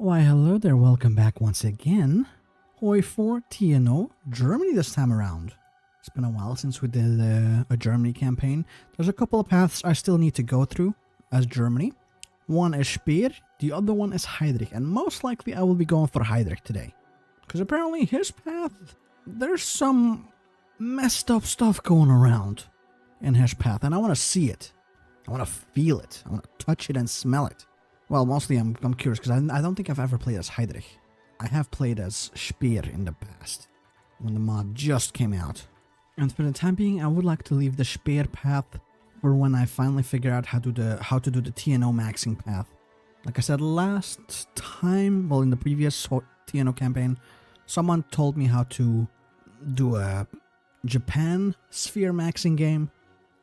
Why, hello there, welcome back once again. HOI4 TNO, Germany this time around. It's been a while since we did a Germany campaign. There's a couple of paths I still need to go through as Germany. One is Speer, the other one is Heydrich, and most likely I will be going for Heydrich today. Because apparently his path, there's some messed up stuff going around in his path, and I want to see it. I want to feel it. I want to touch it and smell it. Well, mostly I'm curious because I don't think I've ever played as Heydrich. I have played as Speer in the past, when the mod just came out. And for the time being, I would like to leave the Speer path for when I finally figure out how to do the TNO maxing path. Like I said last time, well in the previous TNO campaign, someone told me how to do a Japan sphere maxing game.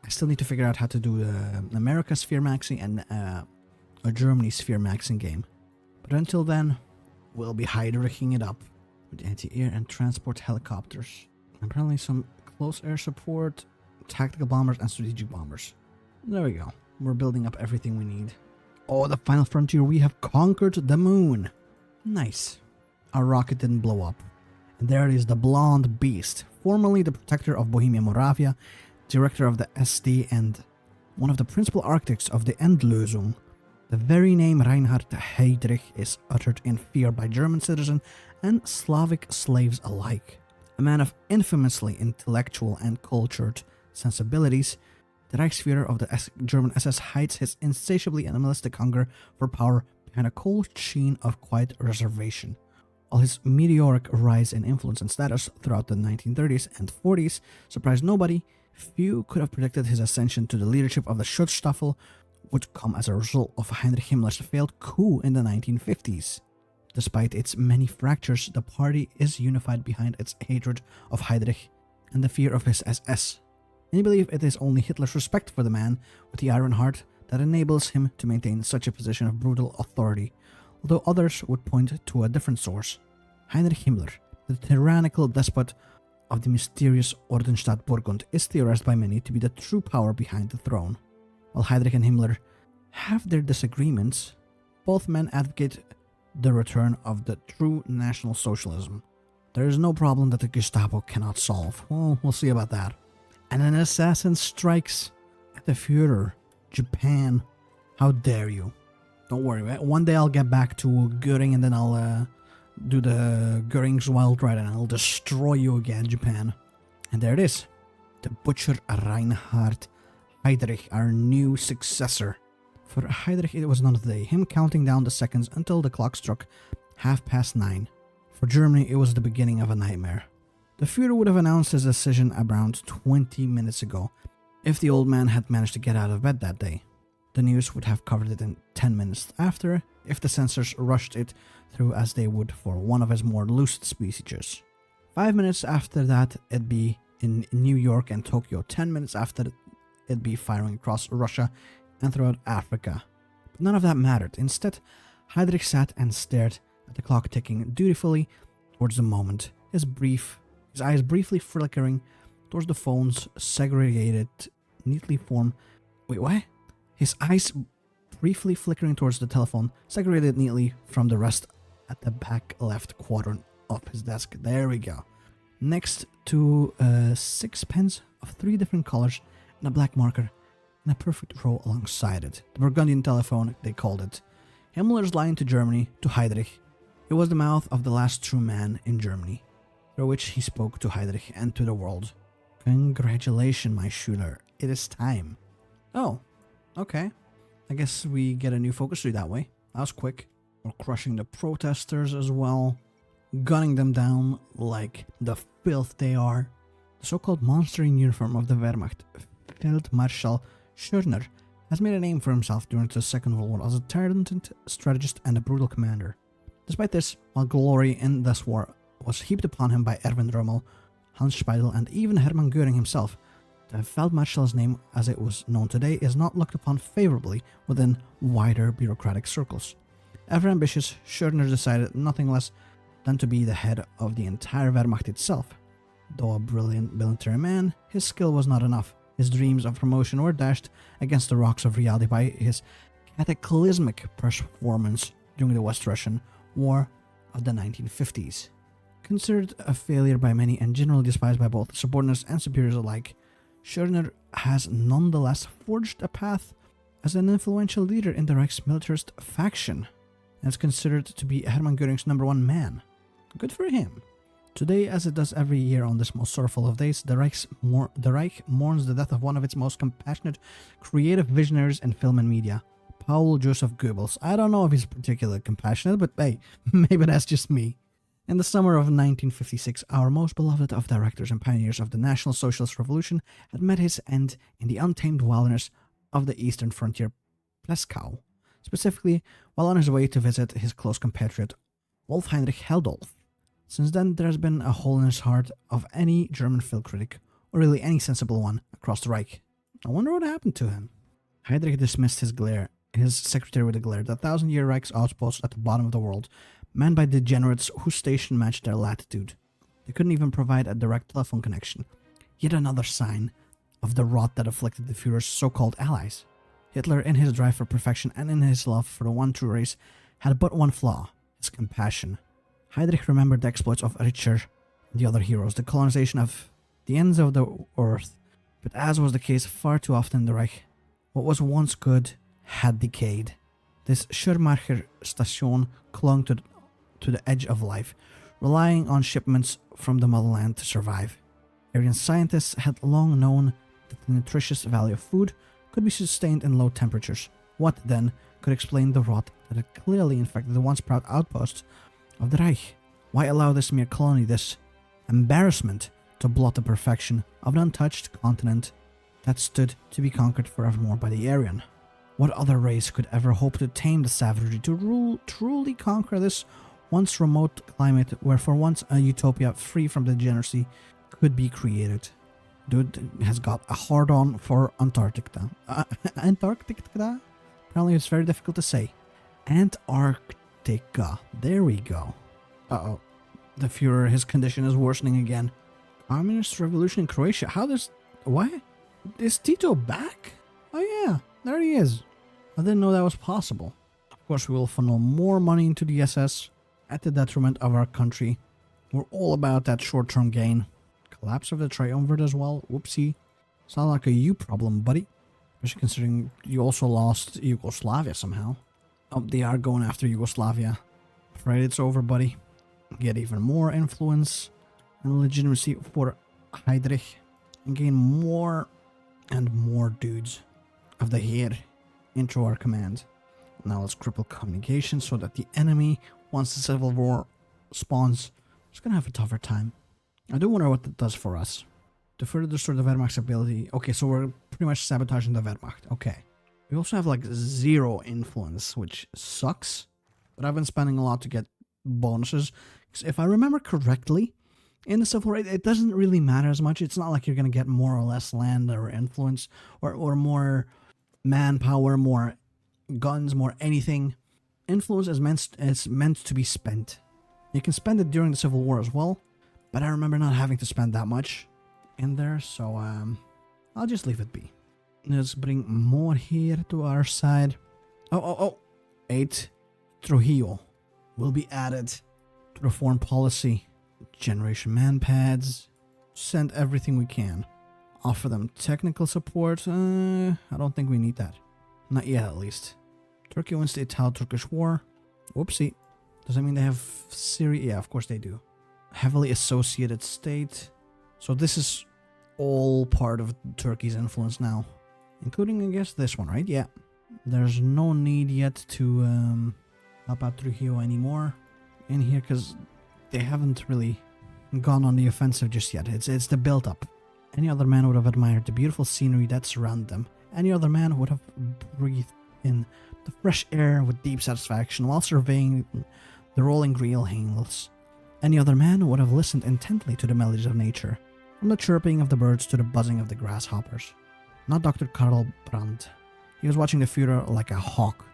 I still need to figure out how to do America sphere maxing and a Germany sphere maxing game. But until then, we'll be Heydriching it up with anti-air and transport helicopters. Apparently some close air support, tactical bombers, and strategic bombers. There we go. We're building up everything we need. Oh, the final frontier, we have conquered the moon. Nice. Our rocket didn't blow up. And there it is, the blonde beast, formerly the protector of Bohemia Moravia, director of the SD, and one of the principal architects of the Endlösung. The very name Reinhard Heydrich is uttered in fear by German citizens and Slavic slaves alike. A man of infamously intellectual and cultured sensibilities, the Reichsführer of the German SS hides his insatiably animalistic hunger for power behind a cold sheen of quiet reservation. While his meteoric rise in influence and status throughout the 1930s and 40s surprised nobody, few could have predicted his ascension to the leadership of the Schutzstaffel would come as a result of Heinrich Himmler's failed coup in the 1950s. Despite its many fractures, the party is unified behind its hatred of Heydrich and the fear of his SS. Many believe it is only Hitler's respect for the man with the iron heart that enables him to maintain such a position of brutal authority, although others would point to a different source. Heinrich Himmler, the tyrannical despot of the mysterious Ordensstaat Burgundy, is theorized by many to be the true power behind the throne. While Heydrich and Himmler have their disagreements, both men advocate the return of the true National Socialism. There is no problem that the Gestapo cannot solve. Well, we'll see about that. And an assassin strikes at the Führer, Japan. How dare you? Don't worry, one day I'll get back to Göring and then I'll do the Göring's Wild Ride and I'll destroy you again, Japan. And there it is. The Butcher Reinhard Heydrich, our new successor. For Heydrich, it was another day, him counting down the seconds until the clock struck 9:30. For Germany, it was the beginning of a nightmare. The Führer would have announced his decision around 20 minutes ago, if the old man had managed to get out of bed that day. The news would have covered it in 10 minutes after, if the censors rushed it through as they would for one of his more lucid speeches. 5 minutes after that, it'd be in New York and Tokyo. 10 minutes after, it'd be firing across Russia and throughout Africa. But none of that mattered. Instead, Heydrich sat and stared at the clock ticking dutifully towards the moment, his eyes briefly flickering towards the phone's segregated, neatly formed... Wait, what? His eyes briefly flickering towards the telephone, segregated neatly from the rest at the back left quadrant of his desk. There we go. Next to 6 pens of 3 different colors and a black marker, and a perfect row alongside it. The Burgundian telephone, they called it. Himmler's line to Germany, to Heydrich. It was the mouth of the last true man in Germany, through which he spoke to Heydrich and to the world. Congratulations, my Schüler. It is time. Oh, okay. I guess we get a new focus tree that way. That was quick. We're crushing the protesters as well, gunning them down like the filth they are. The so-called monster in uniform of the Wehrmacht, Feldmarschall Schörner, has made a name for himself during the Second World War as a talented strategist and a brutal commander. Despite this, while glory in this war was heaped upon him by Erwin Rommel, Hans Speidel, and even Hermann Göring himself, the Feldmarschall's name, as it was known today, is not looked upon favorably within wider bureaucratic circles. Ever ambitious, Schörner decided nothing less than to be the head of the entire Wehrmacht itself. Though a brilliant military man, his skill was not enough. His dreams of promotion were dashed against the rocks of reality by his cataclysmic performance during the West Russian war of the 1950s. Considered a failure by many and generally despised by both subordinates and superiors alike, Schörner has nonetheless forged a path as an influential leader in the Reich's militarist faction, and is considered to be Hermann Göring's #1 man. Good for him. Today, as it does every year on this most sorrowful of days, the Reich mourns the death of one of its most compassionate, creative visionaries in film and media, Paul Joseph Goebbels. I don't know if he's particularly compassionate, but hey, maybe that's just me. In the summer of 1956, our most beloved of directors and pioneers of the National Socialist Revolution had met his end in the untamed wilderness of the eastern frontier, Pleskau, specifically while on his way to visit his close compatriot, Wolf Heinrich Heldolf. Since then, there has been a hole in his heart of any German film critic, or really any sensible one, across the Reich. I wonder what happened to him. Heydrich dismissed his secretary with a glare, the 1,000-year Reich's outpost at the bottom of the world, manned by degenerates whose station matched their latitude. They couldn't even provide a direct telephone connection. Yet another sign of the rot that afflicted the Führer's so-called allies. Hitler, in his drive for perfection and in his love for the one true race, had but one flaw: his compassion. Heydrich remembered the exploits of Richter and the other heroes, the colonization of the ends of the earth, but as was the case far too often in the Reich, what was once good had decayed. This Schirmacher Station clung to the edge of life, relying on shipments from the motherland to survive. Aryan scientists had long known that the nutritious value of food could be sustained in low temperatures. What, then, could explain the rot that had clearly infected the once proud outposts of the Reich? Why allow this mere colony, this embarrassment, to blot the perfection of an untouched continent that stood to be conquered forevermore by the Aryan? What other race could ever hope to tame the savagery, to truly conquer this once remote climate where for once a utopia free from degeneracy could be created? Dude has got a hard-on for Antarctica. Antarctica? Apparently it's very difficult to say. Antarctica. There we go. Uh-oh. The Führer, his condition is worsening again. Communist revolution in Croatia. How does... What? Is Tito back? Oh yeah, there he is. I didn't know that was possible. Of course, we will funnel more money into the SS at the detriment of our country. We're all about that short-term gain. Collapse of the triumvirate as well. Whoopsie. Sound like a you problem, buddy. Especially considering you also lost Yugoslavia somehow. Oh, they are going after Yugoslavia. Afraid it's over, buddy. Get even more influence and legitimacy for Heydrich. And gain more and more dudes of the Heer into our command. Now let's cripple communication so that the enemy, once the civil war spawns, is going to have a tougher time. I do wonder what that does for us. To further destroy the Wehrmacht's ability. Okay, so we're pretty much sabotaging the Wehrmacht. Okay. We also have like 0 influence, which sucks. But I've been spending a lot to get bonuses. Because if I remember correctly, in the Civil War, it doesn't really matter as much. It's not like you're going to get more or less land or influence or more manpower, more guns, more anything. Influence is meant to be spent. You can spend it during the Civil War as well, but I remember not having to spend that much in there, so I'll just leave it be. Let's bring more here to our side. Oh. 8 Trujillo will be added to the foreign policy. Generation manpads. Send everything we can. Offer them technical support. I don't think we need that. Not yet, at least. Turkey wins the Italo-Turkish War. Whoopsie. Does that mean they have Syria? Yeah, of course they do. Heavily associated state. So this is all part of Turkey's influence now. Including, I guess, this one, right? Yeah. There's no need yet to help out Trujillo anymore in here because they haven't really gone on the offensive just yet. It's the build-up. Any other man would have admired the beautiful scenery that surrounded them. Any other man would have breathed in the fresh air with deep satisfaction while surveying the rolling green hills. Any other man would have listened intently to the melodies of nature, from the chirping of the birds to the buzzing of the grasshoppers. Not Dr. Karl Brandt. He was watching the Führer like a hawk,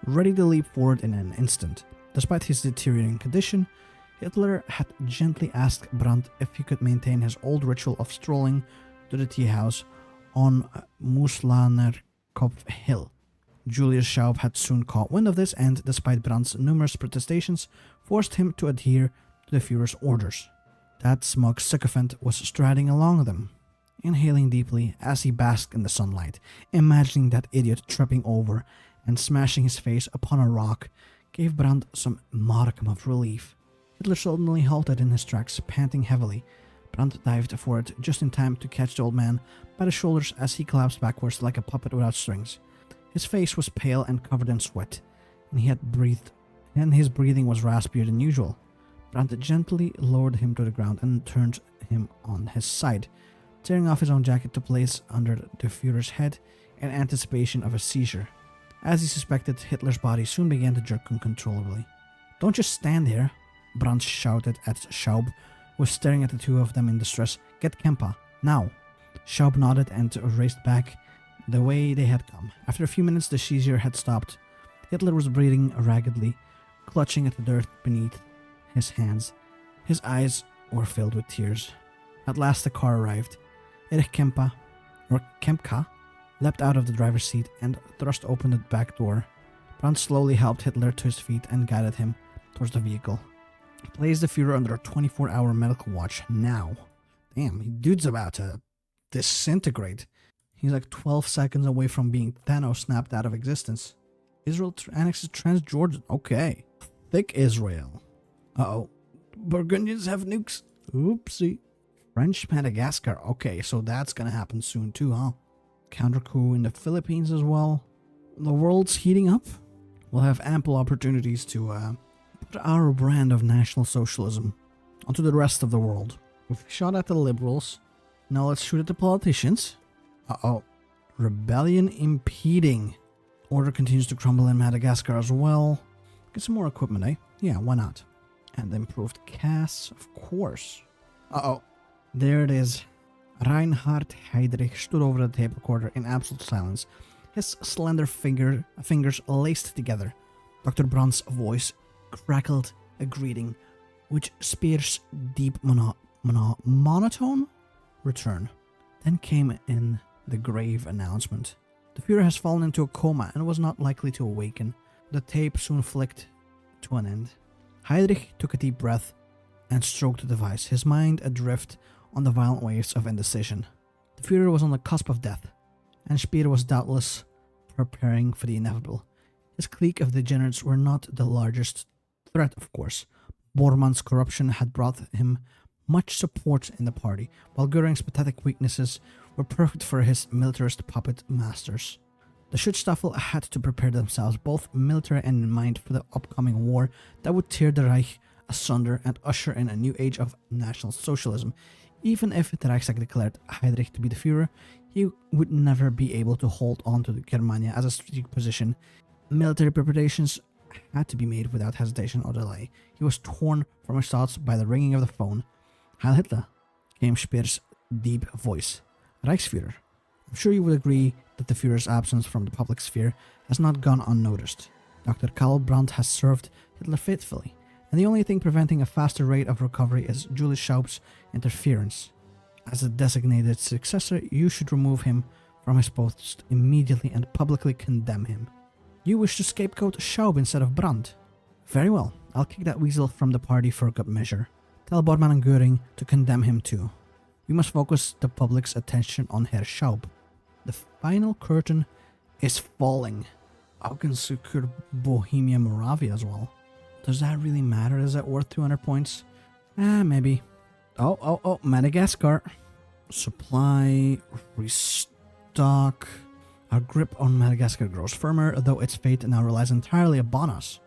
ready to leap forward in an instant. Despite his deteriorating condition, Hitler had gently asked Brandt if he could maintain his old ritual of strolling to the tea house on Muslanerkopf Hill, Julius Schaub had soon caught wind of this and, despite Brandt's numerous protestations, forced him to adhere to the Führer's orders. That smug sycophant was striding along them, inhaling deeply as he basked in the sunlight, imagining that idiot tripping over and smashing his face upon a rock gave Brandt some modicum of relief. Hitler suddenly halted in his tracks, panting heavily. Brandt dived for it just in time to catch the old man by the shoulders as he collapsed backwards like a puppet without strings. His face was pale and covered in sweat, and his breathing was raspier than usual. Brandt gently lowered him to the ground and turned him on his side, tearing off his own jacket to place under the Führer's head in anticipation of a seizure. As he suspected, Hitler's body soon began to jerk uncontrollably. "Don't just stand here," Brandt shouted at Schaub, who was staring at the two of them in distress. "Get Kempa, now." Schaub nodded and raced back the way they had come. After a few minutes, the seizure had stopped. Hitler was breathing raggedly, clutching at the dirt beneath his hands. His eyes were filled with tears. At last the car arrived. Erich Kempka, leapt out of the driver's seat and thrust open the back door. Brandt slowly helped Hitler to his feet and guided him towards the vehicle. Place the Führer under a 24-hour medical watch now. Damn, dude's about to disintegrate. He's like 12 seconds away from being TNO snapped out of existence. Israel annexes Transjordan. Okay. Thick Israel. Uh-oh. Burgundians have nukes. Oopsie. French Madagascar. Okay, so that's gonna happen soon too, huh? Counter coup in the Philippines as well. The world's heating up. We'll have ample opportunities to put our brand of National Socialism onto the rest of the world. We've shot at the liberals. Now let's shoot at the politicians. Uh-oh. Rebellion impeding. Order continues to crumble in Madagascar as well. Get some more equipment, eh? Yeah, why not? And improved casts, of course. Uh-oh. There it is. Reinhard Heydrich stood over the tape recorder in absolute silence, his slender fingers laced together. Dr. Brandt's voice crackled a greeting, which Speer's deep monotone return. Then came in the grave announcement. The Führer has fallen into a coma and was not likely to awaken. The tape soon flicked to an end. Heydrich took a deep breath and stroked the device, his mind adrift on the violent waves of indecision. The Führer was on the cusp of death, and Speer was doubtless preparing for the inevitable. His clique of degenerates were not the largest threat, of course. Bormann's corruption had brought him much support in the party, while Göring's pathetic weaknesses were perfect for his militarist puppet masters. The Schutzstaffel had to prepare themselves, both military and in mind, for the upcoming war that would tear the Reich asunder and usher in a new age of National Socialism. Even if the Reichstag declared Heydrich to be the Führer, he would never be able to hold on to Germania as a strategic position. Military preparations had to be made without hesitation or delay. He was torn from his thoughts by the ringing of the phone. Heil Hitler, came Speer's deep voice. Reichsführer, I'm sure you would agree that the Führer's absence from the public sphere has not gone unnoticed. Dr. Karl Brandt has served Hitler faithfully, and the only thing preventing a faster rate of recovery is Julius Schaub's interference. As a designated successor, you should remove him from his post immediately and publicly condemn him. You wish to scapegoat Schaub instead of Brandt? Very well, I'll kick that weasel from the party for good measure. Tell Bormann and Göring to condemn him too. We must focus the public's attention on Herr Schaub. The final curtain is falling. I can secure Bohemia Moravia as well. Does that really matter? Is that worth 200 points? Maybe. Oh, Madagascar. Supply, restock. Our grip on Madagascar grows firmer, though its fate now relies entirely upon us.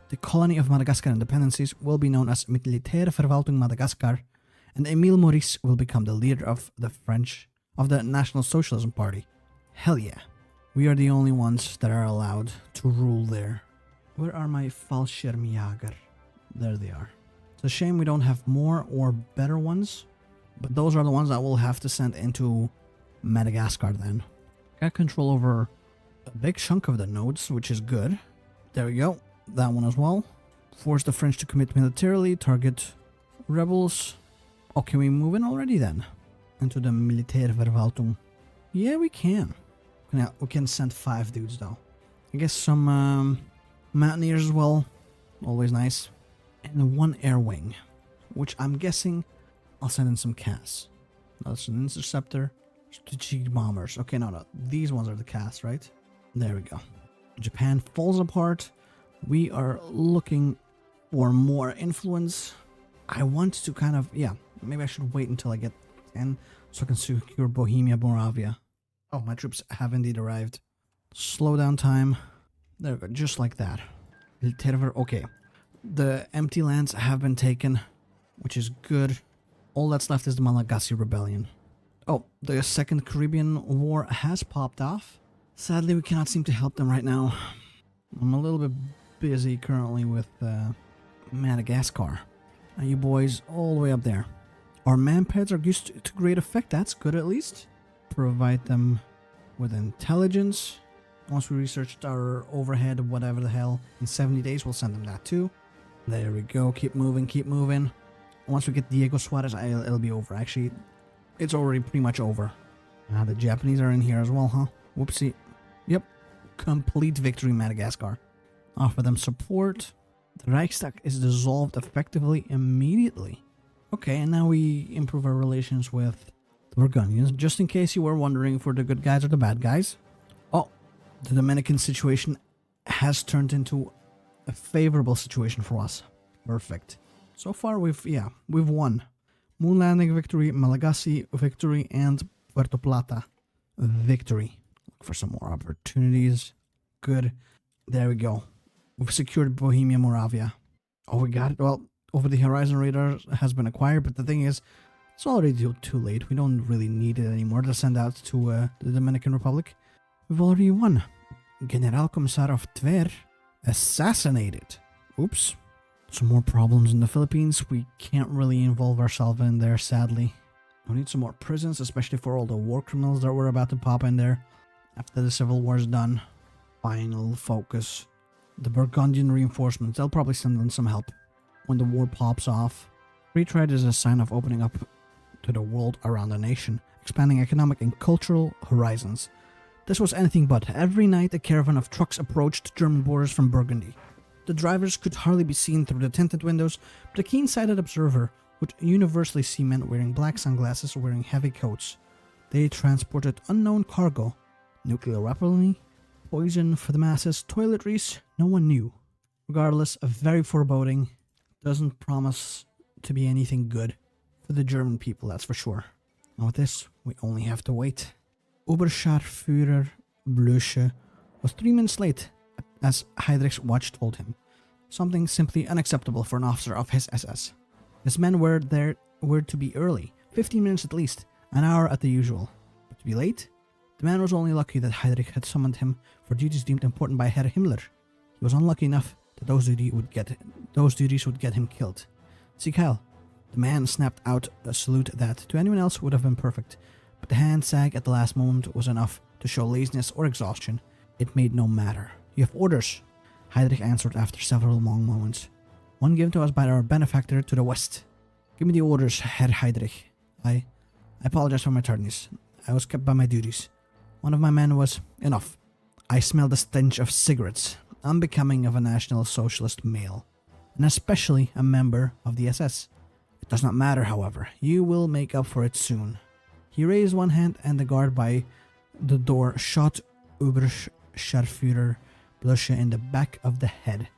The colony of Madagascar independencies will be known as Militärverwaltung Madagascar, and Emile Maurice will become the leader of the National Socialism Party. Hell yeah. We are the only ones that are allowed to rule there. Where are my Fallschirmjäger? There they are. It's a shame we don't have more or better ones, but those are the ones that we'll have to send into Madagascar then. Got control over a big chunk of the nodes, which is good. There we go. That one as well. Force the French to commit militarily, target rebels. Oh, can we move in already then? Into the Militärverwaltung. Yeah, we can. We can send 5 dudes though. I guess some mountaineers as well. Always nice. And one air wing, which I'm guessing I'll send in some CAS. That's an interceptor. Strategic bombers. Okay, no. These ones are the CAS, right? There we go. Japan falls apart. We are looking for more influence. I want to kind of, maybe I should wait until I get 10 so I can secure Bohemia, Moravia. Oh, my troops have indeed arrived. Slow down time. There we go, just like that. Okay. The empty lands have been taken, which is good. All that's left is the Malagasy Rebellion. Oh, the Second Caribbean War has popped off. Sadly, we cannot seem to help them right now. I'm a little bit busy currently with Madagascar. Now you boys all the way up there. Our manpads are used to great effect. That's good at least. Provide them with intelligence. Once we researched our overhead, whatever the hell, in 70 days we'll send them that too. There we go. Keep moving, keep moving. Once we get Diego Suarez, it'll be over. Actually, it's already pretty much over. The Japanese are in here as well, huh? Whoopsie. Yep. Complete victory, Madagascar. Offer them support. The Reichstag is dissolved effectively immediately. Okay, and now we improve our relations with the Burgundians, just in case you were wondering if we're the good guys or the bad guys. Oh, the Dominican situation has turned into a favorable situation for us. Perfect. So far, we've won. Moon Landing victory, Malagasy victory, and Puerto Plata victory. Look for some more opportunities. Good. There we go. We've secured Bohemia, Moravia. Oh, we got it. Well, over the horizon radar has been acquired, but the thing is, it's already too late. We don't really need it anymore to send out to the Dominican Republic. We've already won. General Commissar of Tver assassinated. Oops. Some more problems in the Philippines. We can't really involve ourselves in there, sadly. We need some more prisons, especially for all the war criminals that were about to pop in there. After the Civil War is done. Final focus. The Burgundian reinforcements. They'll probably send in some help when the war pops off. Free trade is a sign of opening up to the world around the nation, expanding economic and cultural horizons. This was anything but. Every night a caravan of trucks approached German borders from Burgundy. The drivers could hardly be seen through the tinted windows, but a keen-sighted observer would universally see men wearing black sunglasses or wearing heavy coats. They transported unknown cargo, nuclear weaponry, poison for the masses, toiletries, no one knew. Regardless, a very foreboding, doesn't promise to be anything good for the German people, that's for sure. And with this, we only have to wait. Oberscharführer Blösche was 3 minutes late, as Heydrich's watch told him. Something simply unacceptable for an officer of his SS. His men were to be early, 15 minutes at least, an hour at the usual. But to be late? The man was only lucky that Heydrich had summoned him for duties deemed important by Herr Himmler. He was unlucky enough that those duties would get him killed. Sieg Heil. The man snapped out a salute that, to anyone else, would have been perfect, but the hand sag at the last moment was enough to show laziness or exhaustion. It made no matter. You have orders, Heydrich answered after several long moments. One given to us by our benefactor to the west. Give me the orders, Herr Heydrich. I apologize for my tardiness. I was kept by my duties. One of my men was enough. I smelled the stench of cigarettes, unbecoming of a National Socialist male, and especially a member of the SS. It does not matter, however. You will make up for it soon. He raised one hand, and the guard by the door shot Oberscharführer Blösche in the back of the head.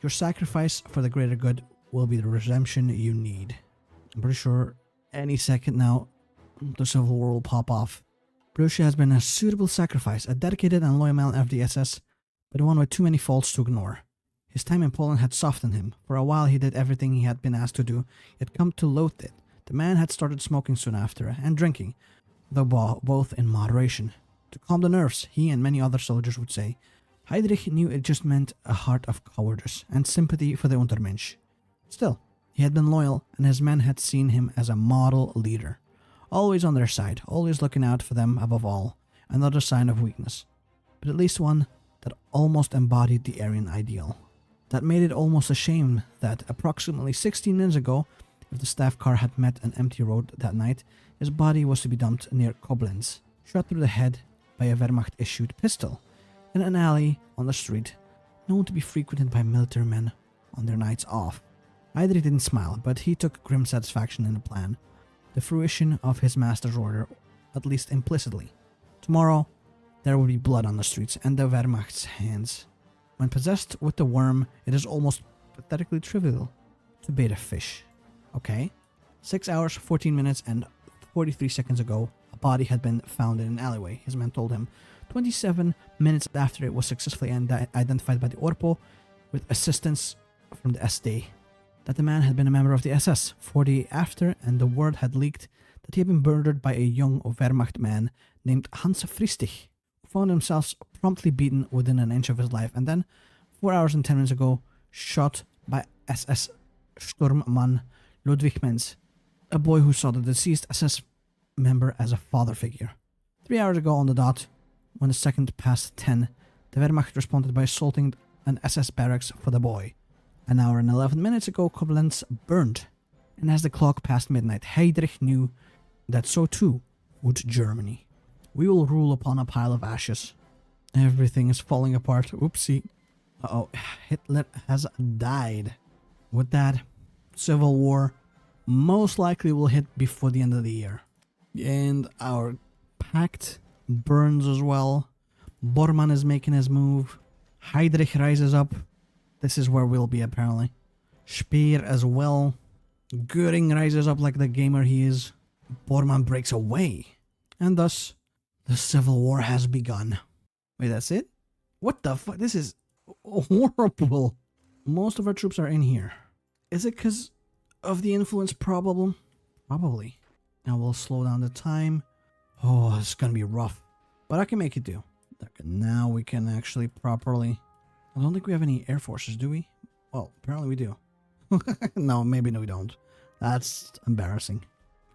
Your sacrifice for the greater good will be the redemption you need. I'm pretty sure any second now the Civil War will pop off. Blösche has been a suitable sacrifice, a dedicated and loyal man of the SS, but one with too many faults to ignore. His time in Poland had softened him. For a while he did everything he had been asked to do, he had come to loathe it. The man had started smoking soon after, and drinking, though both in moderation. To calm the nerves, he and many other soldiers would say. Heydrich knew it just meant a heart of cowardice and sympathy for the Untermensch. Still, he had been loyal, and his men had seen him as a model leader. Always on their side, always looking out for them above all, another sign of weakness. But at least one that almost embodied the Aryan ideal. That made it almost a shame that approximately 16 minutes ago, if the staff car had met an empty road that night, his body was to be dumped near Koblenz, shot through the head by a Wehrmacht-issued pistol. in an alley on the street, known to be frequented by military men on their nights off. Heydrich didn't smile, but he took grim satisfaction in the plan, the fruition of his master's order, at least implicitly. Tomorrow, there will be blood on the streets and the Wehrmacht's hands. When possessed with the worm, it is almost pathetically trivial to bait a fish. Okay? 6 hours, 14 minutes, and 43 seconds ago, a body had been found in an alleyway, his men told him. 27 minutes after it was successfully identified by the Orpo, with assistance from the SD, that the man had been a member of the SS. 40 after, and the word had leaked that he had been murdered by a young Wehrmacht man named Hans Friedrich, who found himself promptly beaten within an inch of his life, and then, 4 hours and 10 minutes ago, shot by SS Sturmmann Ludwig Menz, a boy who saw the deceased SS member as a father figure. 3 hours ago on the dot, when the second past 10, the Wehrmacht responded by assaulting an SS barracks for the boy. An hour and 11 minutes ago, Koblenz burned, and as the clock passed midnight, Heydrich knew that so too would Germany. We will rule upon a pile of ashes. Everything is falling apart. Oopsie. Uh-oh, Hitler has died. With that, civil war most likely will hit before the end of the year. And our pact burns as well. Bormann is making his move. Heydrich rises up. This is where we'll be apparently. Speer as well. Göring rises up like the gamer he is. Bormann breaks away. And thus, the civil war has begun. Wait, that's it? What the fuck? This is horrible. Most of our troops are in here. Is it because of the influence problem? Probably. Now we'll slow down the time. Oh, it's gonna be rough. But I can make it do. Now we can actually properly... I don't think we have any air forces, do we? Well, apparently we do. No, maybe we don't. That's embarrassing.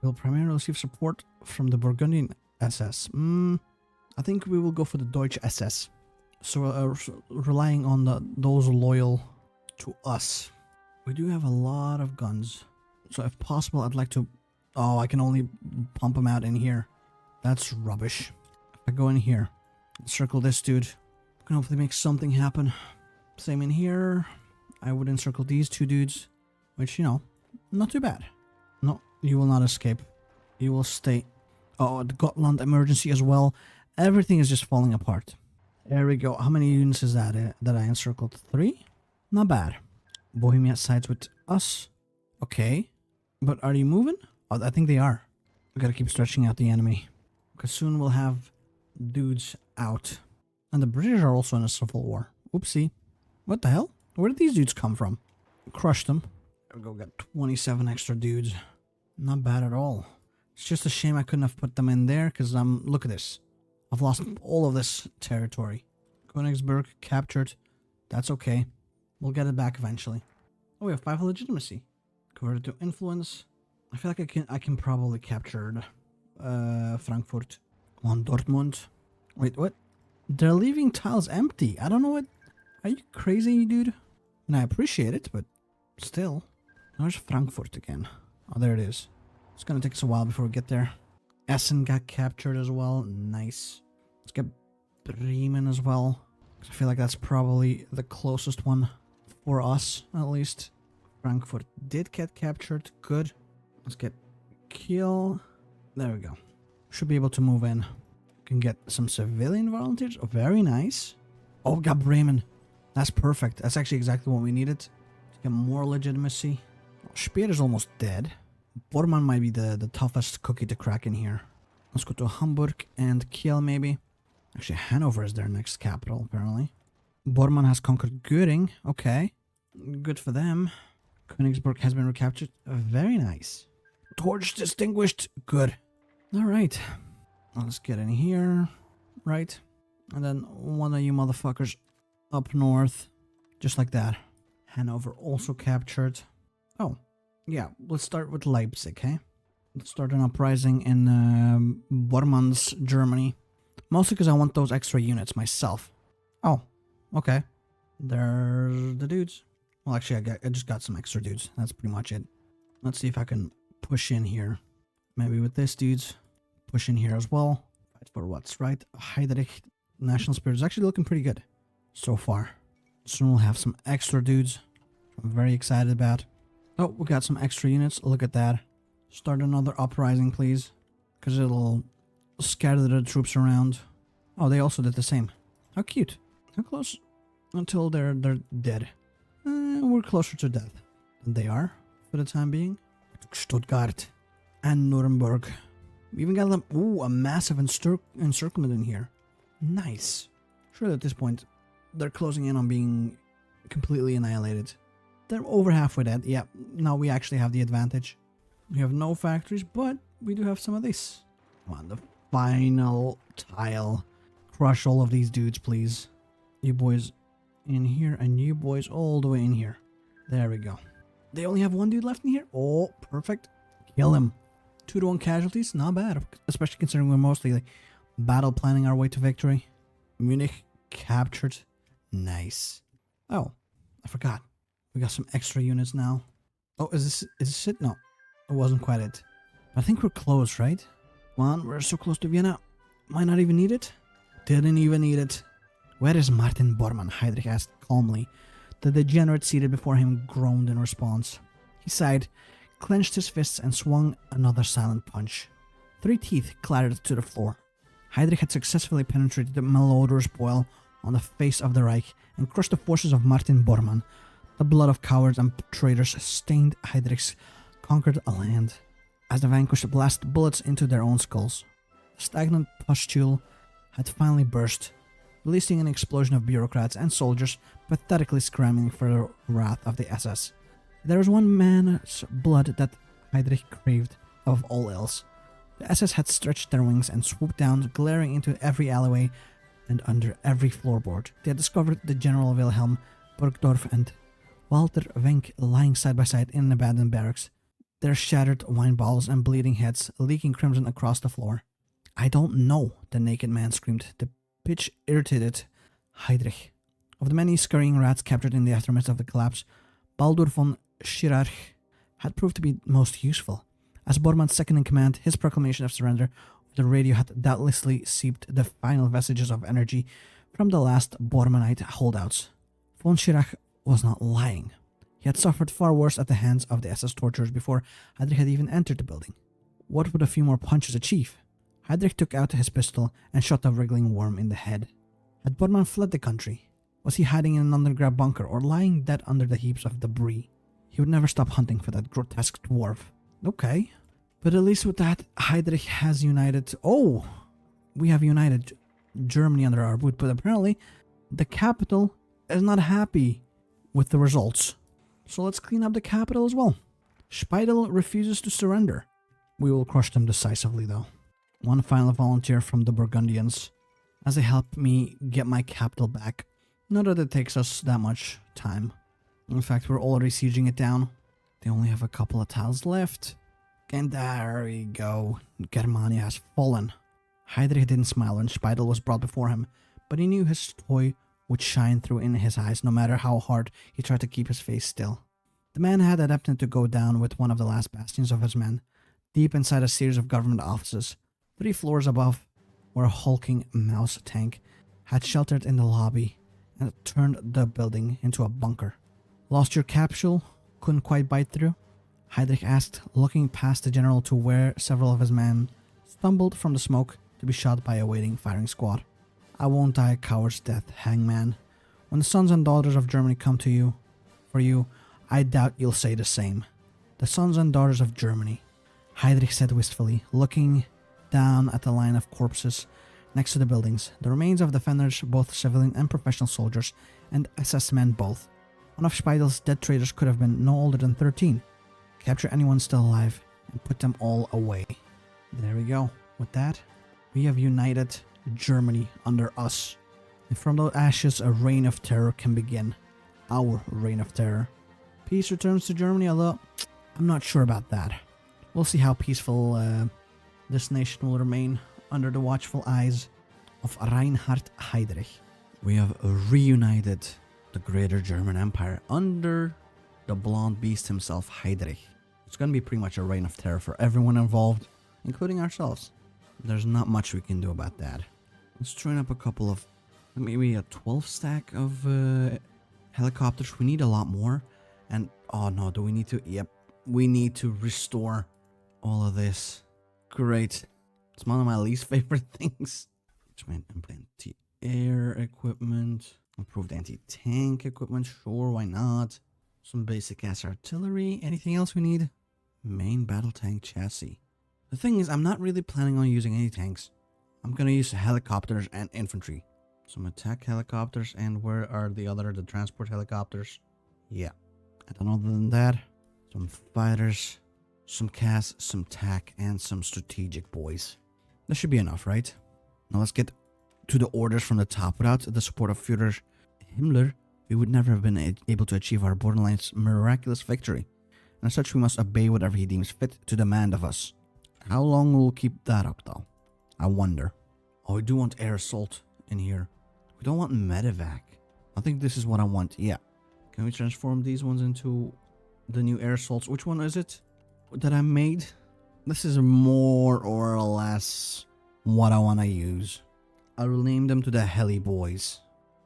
We'll primarily receive support from the Burgundian SS. I think we will go for the Deutsche SS. So relying on those loyal to us. We do have a lot of guns. So if possible, I'd like to... Oh, I can only pump them out in here. That's rubbish. If I go in here, encircle this dude, can hopefully make something happen. Same in here. I would encircle these two dudes, which, you know, not too bad. No, you will not escape. You will stay. Oh, the Gotland emergency as well. Everything is just falling apart. There we go. How many units is that? That I encircled? 3? Not bad. Bohemia sides with us. Okay. But are you moving? Oh, I think they are. We gotta keep stretching out the enemy. Because soon we'll have dudes out. And the British are also in a civil war. Oopsie. What the hell? Where did these dudes come from? Crushed them. There we go, got 27 extra dudes. Not bad at all. It's just a shame I couldn't have put them in there, because look at this. I've lost all of this territory. Königsberg captured. That's okay. We'll get it back eventually. Oh, we have 5 legitimacy. Converted to influence. I feel like I can probably capture Frankfurt. On Dortmund. Wait, what? They're leaving tiles empty. I don't know what... Are you crazy, dude? And I appreciate it, but still. Where's Frankfurt again? Oh, there it is. It's gonna take us a while before we get there. Essen got captured as well. Nice. Let's get Bremen as well. I feel like that's probably the closest one for us, at least. Frankfurt did get captured. Good. Let's get Kiel. There we go. Should be able to move in. Can get some civilian volunteers. Oh, very nice. Oh, we got Bremen. That's perfect. That's actually exactly what we needed. To get more legitimacy. Oh, Speer is almost dead. Bormann might be the toughest cookie to crack in here. Let's go to Hamburg and Kiel maybe. Actually, Hanover is their next capital, apparently. Bormann has conquered Göring. Okay. Good for them. Königsberg has been recaptured. Very nice. Torch distinguished. Good. Alright. Let's get in here. Right. And then one of you motherfuckers up north. Just like that. Hanover also captured. Oh. Yeah, let's start with Leipzig, okay? Let's start an uprising in Bormann's Germany. Mostly because I want those extra units myself. Oh, okay. There's the dudes. Well, actually, I just got some extra dudes. That's pretty much it. Let's see if I can push in here. Maybe with this dudes. Push in here as well. Fight for what's right. Heydrich national spirit is actually looking pretty good so far. Soon we'll have some extra dudes I'm very excited about. Oh, we got some extra units. Look at that. Start another uprising, please. Because it'll scatter the troops around. Oh, they also did the same. How cute. How close until they're dead. We're closer to death than they are for the time being. Stuttgart and Nuremberg. We even got them. Ooh, a massive encirclement in here. Nice. Surely at this point, they're closing in on being completely annihilated. They're over halfway dead. Yeah, now we actually have the advantage. We have no factories, but we do have some of this. Come on, the final tile. Crush all of these dudes, please. You boys in here, and you boys all the way in here. There we go. They only have one dude left in here? Oh, perfect. Kill him. 2-1 casualties, not bad. Especially considering we're mostly like battle planning our way to victory. Munich captured. Nice. Oh, I forgot. We got some extra units now. Oh, is this it? No, it wasn't quite it. I think we're close, right? Come on, we're so close to Vienna. Might not even need it. Didn't even need it. Where is Martin Bormann? Heydrich asked calmly. The degenerate seated before him groaned in response. He sighed, clenched his fists, and swung another silent punch. 3 teeth clattered to the floor. Heydrich had successfully penetrated the malodorous boil on the face of the Reich and crushed the forces of Martin Bormann. The blood of cowards and traitors stained Heydrich's conquered land as the vanquished blasted bullets into their own skulls. The stagnant pustule had finally burst, releasing an explosion of bureaucrats and soldiers pathetically scrambling for the wrath of the SS. There was one man's blood that Heydrich craved above all else. The SS had stretched their wings and swooped down, glaring into every alleyway and under every floorboard. They had discovered the General Wilhelm Burgdorf and Walter Wenck lying side by side in an abandoned barracks, their shattered wine bottles and bleeding heads leaking crimson across the floor. I don't know, the naked man screamed. The pitch irritated Heydrich. Of the many scurrying rats captured in the aftermath of the collapse, Baldur von Schirach had proved to be most useful. As Bormann's second in command, his proclamation of surrender over the radio had doubtlessly seeped the final vestiges of energy from the last Bormannite holdouts. Von Schirach was not lying. He had suffered far worse at the hands of the SS torturers before Heydrich had even entered the building. What would a few more punches achieve? Heydrich took out his pistol and shot the wriggling worm in the head. Had Bormann fled the country? Was he hiding in an underground bunker or lying dead under the heaps of debris? He would never stop hunting for that grotesque dwarf. Okay. But at least with that, Heydrich has united... Oh! We have united Germany under our boot, but apparently the capital is not happy with the results. So let's clean up the capital as well. Speidel refuses to surrender. We will crush them decisively, though. One final volunteer from the Burgundians, as they help me get my capital back. Not that it takes us that much time. In fact, we're already sieging it down. They only have a couple of tiles left. And there we go. Germania has fallen. Heydrich didn't smile when Speidel was brought before him, but he knew his toy would shine through in his eyes no matter how hard he tried to keep his face still. The man had attempted to go down with one of the last bastions of his men, deep inside a series of government offices, 3 floors above, where a hulking mouse tank had sheltered in the lobby and turned the building into a bunker. Lost your capsule? Couldn't quite bite through? Heydrich asked, looking past the general to where several of his men stumbled from the smoke to be shot by a waiting firing squad. I won't die a coward's death, hangman. When the sons and daughters of Germany come to you, for you, I doubt you'll say the same. The sons and daughters of Germany, Heydrich said wistfully, looking down at the line of corpses next to the buildings, the remains of defenders, both civilian and professional soldiers, and SS men both. One of Speidel's dead traitors could have been no older than 13. Capture anyone still alive and put them all away. There we go. With that, we have united Germany under us. And from those ashes, a reign of terror can begin. Our reign of terror. Peace returns to Germany, although I'm not sure about that. We'll see how peaceful this nation will remain under the watchful eyes of Reinhard Heydrich. We have reunited the greater German Empire under the blonde beast himself, Heydrich. It's going to be pretty much a reign of terror for everyone involved, including ourselves. There's not much we can do about that. Let's train up a couple of, maybe a 12 stack of helicopters. We need a lot more. And, oh no, do we need to? Yep. We need to restore all of this. Great. It's one of my least favorite things. Implant anti-air equipment. Improved anti-tank equipment. Sure, why not? Some basic ass artillery. Anything else we need? Main battle tank chassis. The thing is, I'm not really planning on using any tanks. I'm gonna use helicopters and infantry. Some attack helicopters, and where are the transport helicopters? Yeah. And other than that, some fighters, some CAS, some TAC, and some strategic boys. That should be enough, right? Now let's get to the orders from the top. Without the support of Führer Himmler, we would never have been able to achieve our borderlands miraculous victory. And as such, we must obey whatever he deems fit to demand of us. How long will we keep that up, though? I wonder. Oh, we do want air assault in here. We don't want medevac. I think this is what I want. Yeah. Can we transform these ones into the new air assaults? Which one is it that I made? This is more or less what I want to use. I'll rename them to the Heli Boys.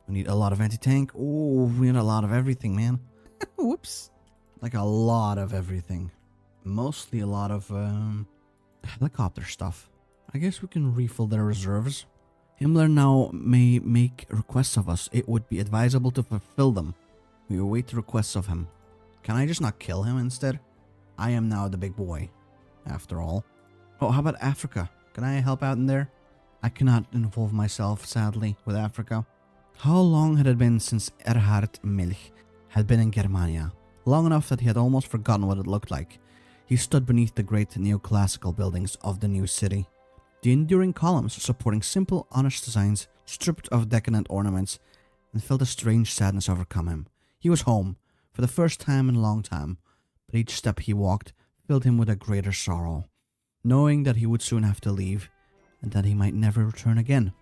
We need a lot of anti-tank. Oh, we need a lot of everything, man. Whoops. Like a lot of everything. Mostly a lot of helicopter stuff. I guess we can refill their reserves. Himmler now may make requests of us. It would be advisable to fulfill them. We await the requests of him. Can I just not kill him instead? I am now the big boy, after all. Oh, how about Africa? Can I help out in there? I cannot involve myself, sadly, with Africa. How long had it been since Erhard Milch had been in Germania? Long enough that he had almost forgotten what it looked like. He stood beneath the great neoclassical buildings of the new city. The enduring columns supporting simple, honest designs, stripped of decadent ornaments, and felt a strange sadness overcome him. He was home, for the first time in a long time, but each step he walked filled him with a greater sorrow, knowing that he would soon have to leave, and that he might never return again.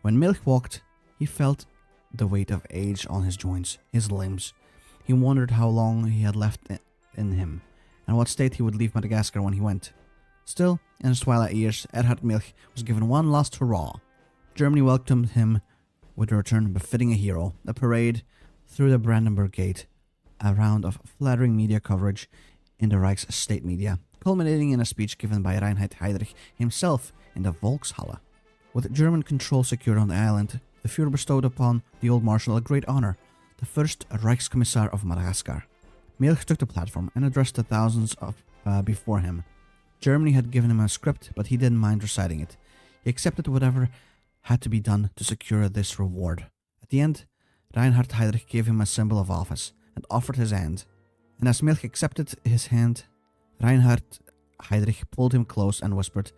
When Milch walked, he felt the weight of age on his joints, his limbs. He wondered how long he had left in him, and what state he would leave Madagascar when he went. Still, in his twilight years, Erhard Milch was given one last hurrah. Germany welcomed him with a return befitting a hero, a parade through the Brandenburg Gate, a round of flattering media coverage in the Reich's state media, culminating in a speech given by Reinhard Heydrich himself in the Volkshalle. With German control secured on the island, the Führer bestowed upon the old marshal a great honor, the first Reichskommissar of Madagascar. Milch took the platform and addressed the thousands before him. Germany had given him a script, but he didn't mind reciting it. He accepted whatever had to be done to secure this reward. At the end, Reinhard Heydrich gave him a symbol of office and offered his hand. And as Milch accepted his hand, Reinhard Heydrich pulled him close and whispered,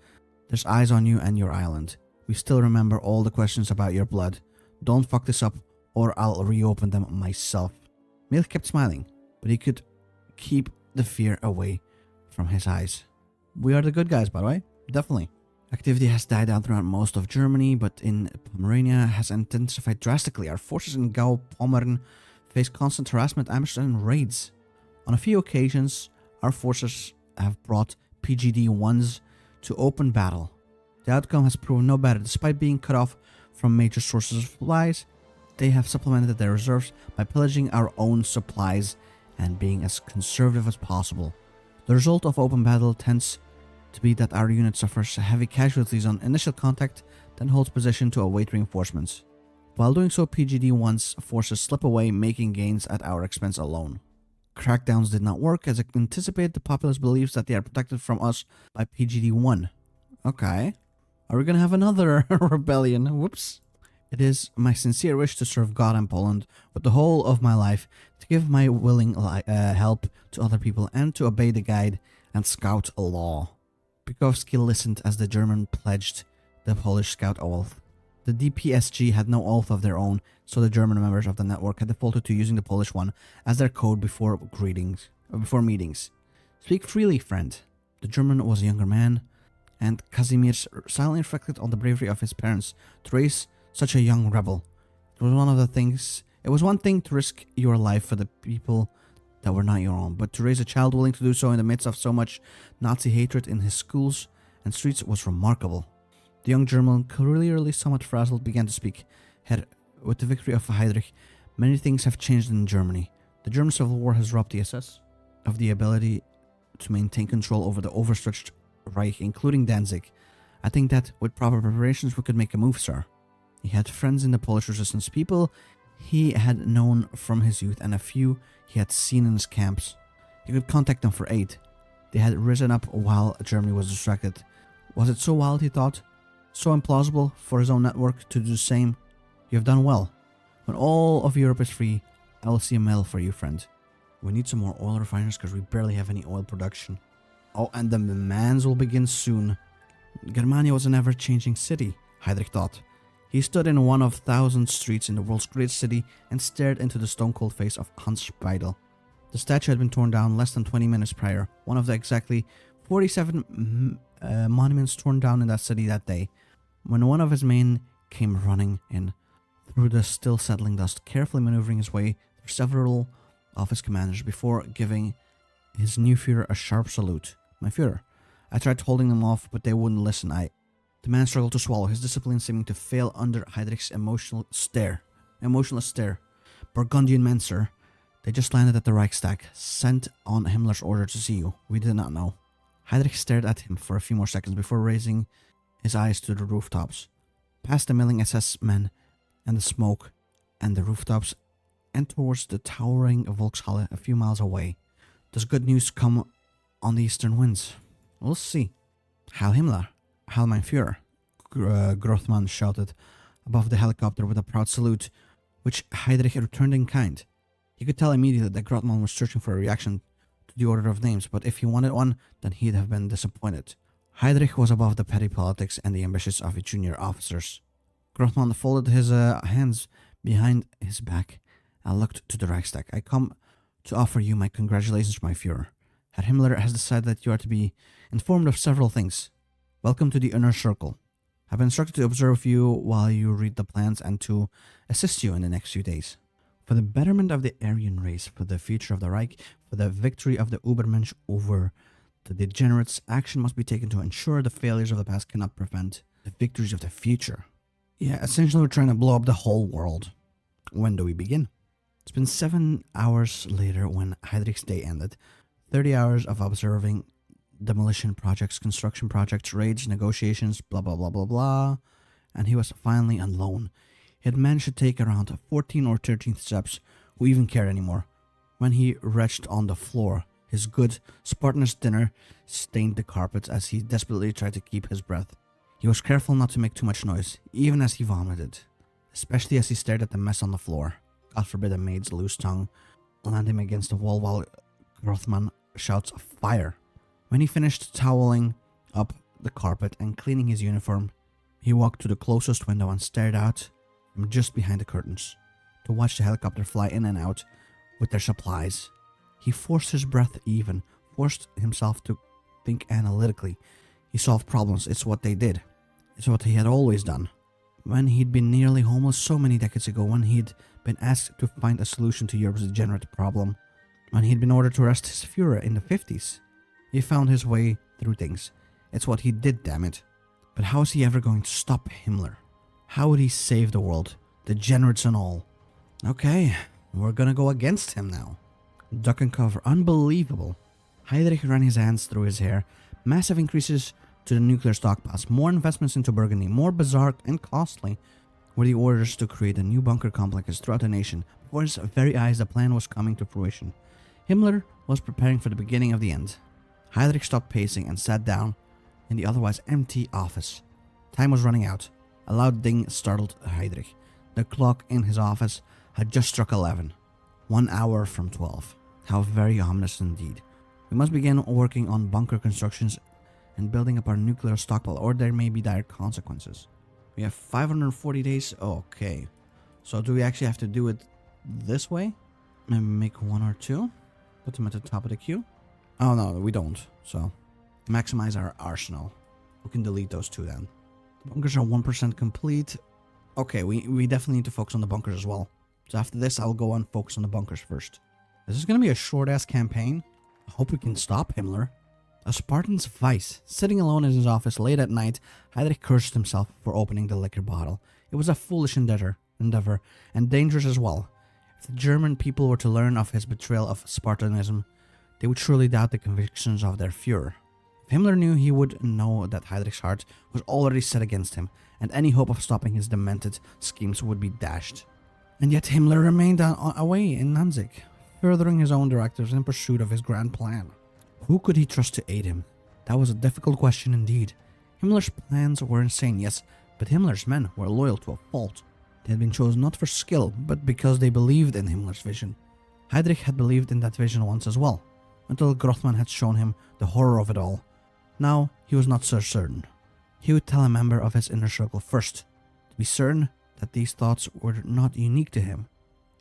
"There's eyes on you and your island. We still remember all the questions about your blood. Don't fuck this up, or I'll reopen them myself." Milch kept smiling, but he could keep the fear away from his eyes. We are the good guys, by the way. Definitely. Activity has died down throughout most of Germany, but in Pomerania has intensified drastically. Our forces in Gau Pommern face constant harassment, ambushes, and raids. On a few occasions, our forces have brought PGD-1s to open battle. The outcome has proven no better. Despite being cut off from major sources of supplies, they have supplemented their reserves by pillaging our own supplies and being as conservative as possible. The result of open battle tends to be that our unit suffers heavy casualties on initial contact, then holds position to await reinforcements. While doing so, PGD-1's forces slip away, making gains at our expense alone. Crackdowns did not work, as anticipated. The populace believes that they are protected from us by PGD-1. Okay. Are we gonna have another rebellion? Whoops. It is my sincere wish to serve God and Poland with the whole of my life, to give my willing help to other people, and to obey the guide and scout law. Bukowski listened as the German pledged the Polish scout oath. The DPSG had no oath of their own, so the German members of the network had defaulted to using the Polish one as their code before meetings. Speak freely, friend. The German was a younger man, and Casimir silently reflected on the bravery of his parents to raise such a young rebel. It was one thing to risk your life for the people that were not your own, but to raise a child willing to do so in the midst of so much Nazi hatred in his schools and streets was remarkable. The young German, clearly somewhat frazzled, began to speak. Herr, with the victory of Heydrich, many things have changed in Germany. The German Civil War has robbed the SS of the ability to maintain control over the overstretched Reich, including Danzig. I think that with proper preparations we could make a move, sir. He had friends in the Polish resistance, people he had known from his youth, and a few he had seen in his camps. He could contact them for aid. They had risen up while Germany was distracted. Was it so wild, he thought? So implausible for his own network to do the same? You have done well. When all of Europe is free, I will see a medal for you, friend. We need some more oil refiners because we barely have any oil production. Oh, and the demands will begin soon. Germania was an ever-changing city, Heydrich thought. He stood in one of 1,000 streets in the world's greatest city and stared into the stone-cold face of Hans Speidel. The statue had been torn down less than 20 minutes prior, one of the exactly 47 monuments torn down in that city that day, when one of his men came running in through the still settling dust, carefully maneuvering his way through several of his commanders before giving his new Führer a sharp salute. My Führer. I tried holding them off, but they wouldn't listen. The man struggled to swallow, his discipline seeming to fail under Heydrich's emotionless stare. Burgundian men, sir. They just landed at the Reichstag, sent on Himmler's order to see you. We did not know. Heydrich stared at him for a few more seconds before raising his eyes to the rooftops, past the milling SS men and the smoke and the rooftops, and towards the towering Volkshalle a few miles away. Does good news come on the eastern winds? We'll see. Heil Himmler, Heil mein Führer, Grothmann shouted above the helicopter with a proud salute, which Heydrich returned in kind. He could tell immediately that Grothmann was searching for a reaction to the order of names, but if he wanted one, then he'd have been disappointed. Heydrich was above the petty politics and the ambitions of his junior officers. Grothmann folded his hands behind his back and looked to the Reichstag. I come to offer you my congratulations, my Führer. Herr Himmler has decided that you are to be informed of several things. Welcome to the inner circle. I've been instructed to observe you while you read the plans and to assist you in the next few days. For the betterment of the Aryan race, for the future of the Reich, for the victory of the Übermensch over the degenerates, action must be taken to ensure the failures of the past cannot prevent the victories of the future. Yeah, essentially we're trying to blow up the whole world. When do we begin? It's been 7 hours later when Heydrich's day ended. 30 hours of observing demolition projects, construction projects, raids, negotiations, blah blah blah blah blah, and he was finally alone. He had managed to take around 14 or 13 steps. Who even cared anymore? When he retched on the floor, his good Spartanist dinner stained the carpets as he desperately tried to keep his breath. He was careful not to make too much noise, even as he vomited, especially as he stared at the mess on the floor. God forbid a maid's loose tongue land him against the wall while Grothmann shouts fire. When he finished toweling up the carpet and cleaning his uniform, he walked to the closest window and stared out from just behind the curtains to watch the helicopter fly in and out with their supplies. He forced his breath even, forced himself to think analytically. He solved problems. It's what they did. It's what he had always done. When he'd been nearly homeless so many decades ago, when he'd been asked to find a solution to Europe's degenerate problem, when he'd been ordered to arrest his Führer in the 50s, he found his way through things. It's what he did, damn it. But how is he ever going to stop Himmler? How would he save the world? Degenerates and all. Okay, we're gonna go against him now. Duck and cover. Unbelievable. Heydrich ran his hands through his hair. Massive increases to the nuclear stockpiles. More investments into Burgundy. More bizarre and costly were the orders to create a new bunker complexes throughout the nation. Before his very eyes, the plan was coming to fruition. Himmler was preparing for the beginning of the end. Heydrich stopped pacing and sat down in the otherwise empty office. Time was running out. A loud ding startled Heydrich. The clock in his office had just struck 11. 1 hour from 12. How very ominous indeed. We must begin working on bunker constructions and building up our nuclear stockpile, or there may be dire consequences. We have 540 days. Okay. So do we actually have to do it this way? Maybe make 1 or 2? Put them at the top of the queue? Oh no, we don't. So maximize our arsenal. We can delete those 2 then. The bunkers are 1% complete. Okay, we definitely need to focus on the bunkers as well. So after this, I'll go and focus on the bunkers first. This is going to be a short-ass campaign. I hope we can stop Himmler. A Spartan's vice. Sitting alone in his office late at night, Heydrich cursed himself for opening the liquor bottle. It was a foolish endeavor, and dangerous as well. If the German people were to learn of his betrayal of Spartanism, they would surely doubt the convictions of their Führer. If Himmler knew, he would know that Heydrich's heart was already set against him, and any hope of stopping his demented schemes would be dashed. And yet Himmler remained away in Danzig, furthering his own directives in pursuit of his grand plan. Who could he trust to aid him? That was a difficult question indeed. Himmler's plans were insane, yes, but Himmler's men were loyal to a fault. They had been chosen not for skill, but because they believed in Himmler's vision. Heydrich had believed in that vision once as well, until Grothman had shown him the horror of it all. Now he was not so certain. He would tell a member of his inner circle first, to be certain that these thoughts were not unique to him.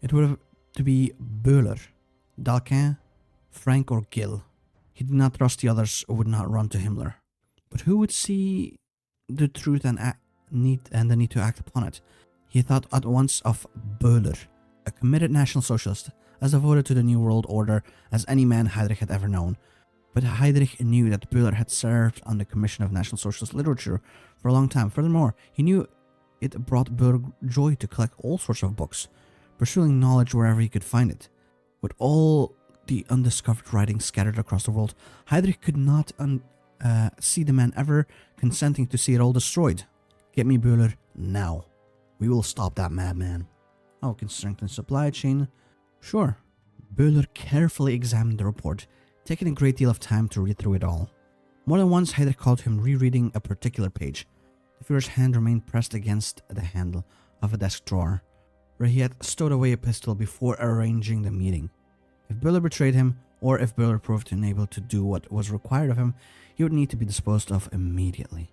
It would have to be Böhler, Dalquin, Frank or Gill. He did not trust the others or would not run to Himmler. But who would see the truth and the need to act upon it? He thought at once of Böhler, a committed National Socialist, as devoted to the New World Order as any man Heydrich had ever known. But Heydrich knew that Böhler had served on the Commission of National Socialist Literature for a long time. Furthermore, he knew it brought Böhler joy to collect all sorts of books, pursuing knowledge wherever he could find it. With all the undiscovered writings scattered across the world, Heydrich could not see the man ever consenting to see it all destroyed. Get me Böhler now. We will stop that madman. Oh, can strengthen supply chain. Sure. Böhler carefully examined the report, taking a great deal of time to read through it all. More than once, Heydrich caught him rereading a particular page. The Führer's hand remained pressed against the handle of a desk drawer, where he had stowed away a pistol before arranging the meeting. If Böhler betrayed him, or if Böhler proved unable to do what was required of him, he would need to be disposed of immediately.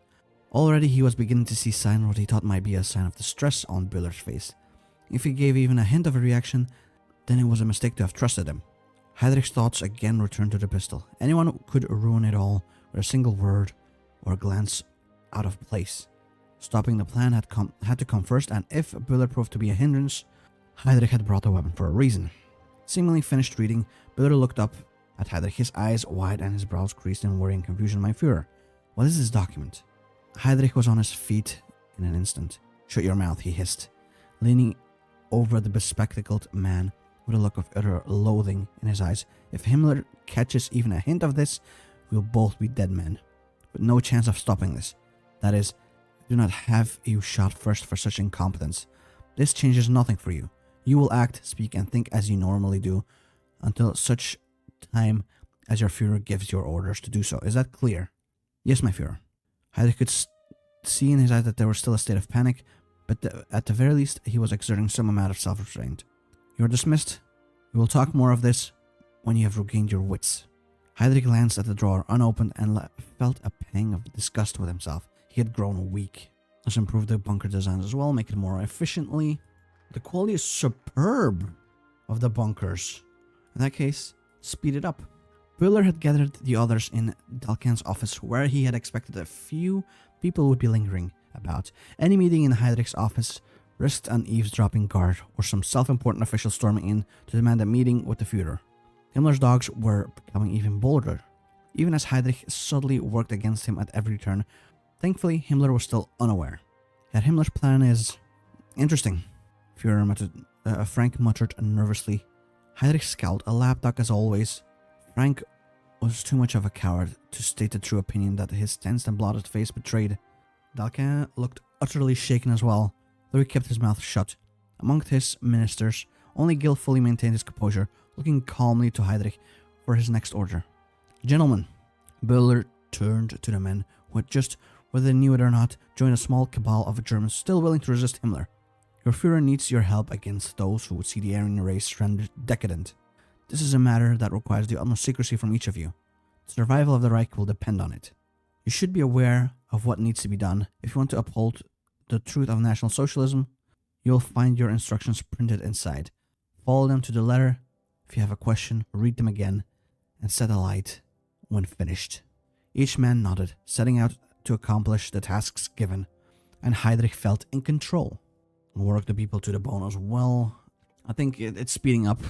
Already he was beginning to see signs of what he thought might be a sign of distress on Böhler's face. If he gave even a hint of a reaction, then it was a mistake to have trusted him. Heydrich's thoughts again returned to the pistol. Anyone could ruin it all with a single word or a glance out of place. Stopping the plan had to come first, and if Böhler proved to be a hindrance, Heydrich had brought the weapon for a reason. Seemingly finished reading, Böhler looked up at Heydrich, his eyes wide and his brows creased in worry and confusion. My Führer, what is this document? Heydrich was on his feet in an instant. Shut your mouth, he hissed, leaning over the bespectacled man with a look of utter loathing in his eyes. If Himmler catches even a hint of this, we'll both be dead men, with no chance of stopping this. That is, I do not have you shot first for such incompetence. This changes nothing for you. You will act, speak, and think as you normally do, until such time as your Führer gives your orders to do so. Is that clear? Yes, my Führer. Heydrich could see in his eyes that there was still a state of panic, but at the very least, he was exerting some amount of self-restraint. You are dismissed. We will talk more of this when you have regained your wits. Heydrich glanced at the drawer unopened and felt a pang of disgust with himself. He had grown weak. Let's improve the bunker designs as well, make it more efficiently. The quality is superb of the bunkers. In that case, speed it up. Böhler had gathered the others in Dalquin's office, where he had expected a few people would be lingering about. Any meeting in Heydrich's office risked an eavesdropping guard or some self-important official storming in to demand a meeting with the Führer. Himmler's dogs were becoming even bolder, even as Heydrich subtly worked against him at every turn. Thankfully, Himmler was still unaware. Yet Himmler's plan is interesting, Frank muttered nervously. Heydrich scowled, a lapdog as always. Frank was too much of a coward to state the true opinion that his tensed and blotted face betrayed. Dalquin looked utterly shaken as well, though he kept his mouth shut. Among his ministers, only Gill fully maintained his composure, looking calmly to Heydrich for his next order. Gentlemen, Böhler turned to the men who had just, whether they knew it or not, joined a small cabal of Germans still willing to resist Himmler. Your Führer needs your help against those who would see the Aryan race rendered decadent. This is a matter that requires the utmost secrecy from each of you. The survival of the Reich will depend on it. You should be aware of what needs to be done. If you want to uphold the truth of National Socialism, you'll find your instructions printed inside. Follow them to the letter. If you have a question, read them again, and set a light when finished. Each man nodded, setting out to accomplish the tasks given, and Heydrich felt in control. Work the people to the bone as well. I think it's speeding up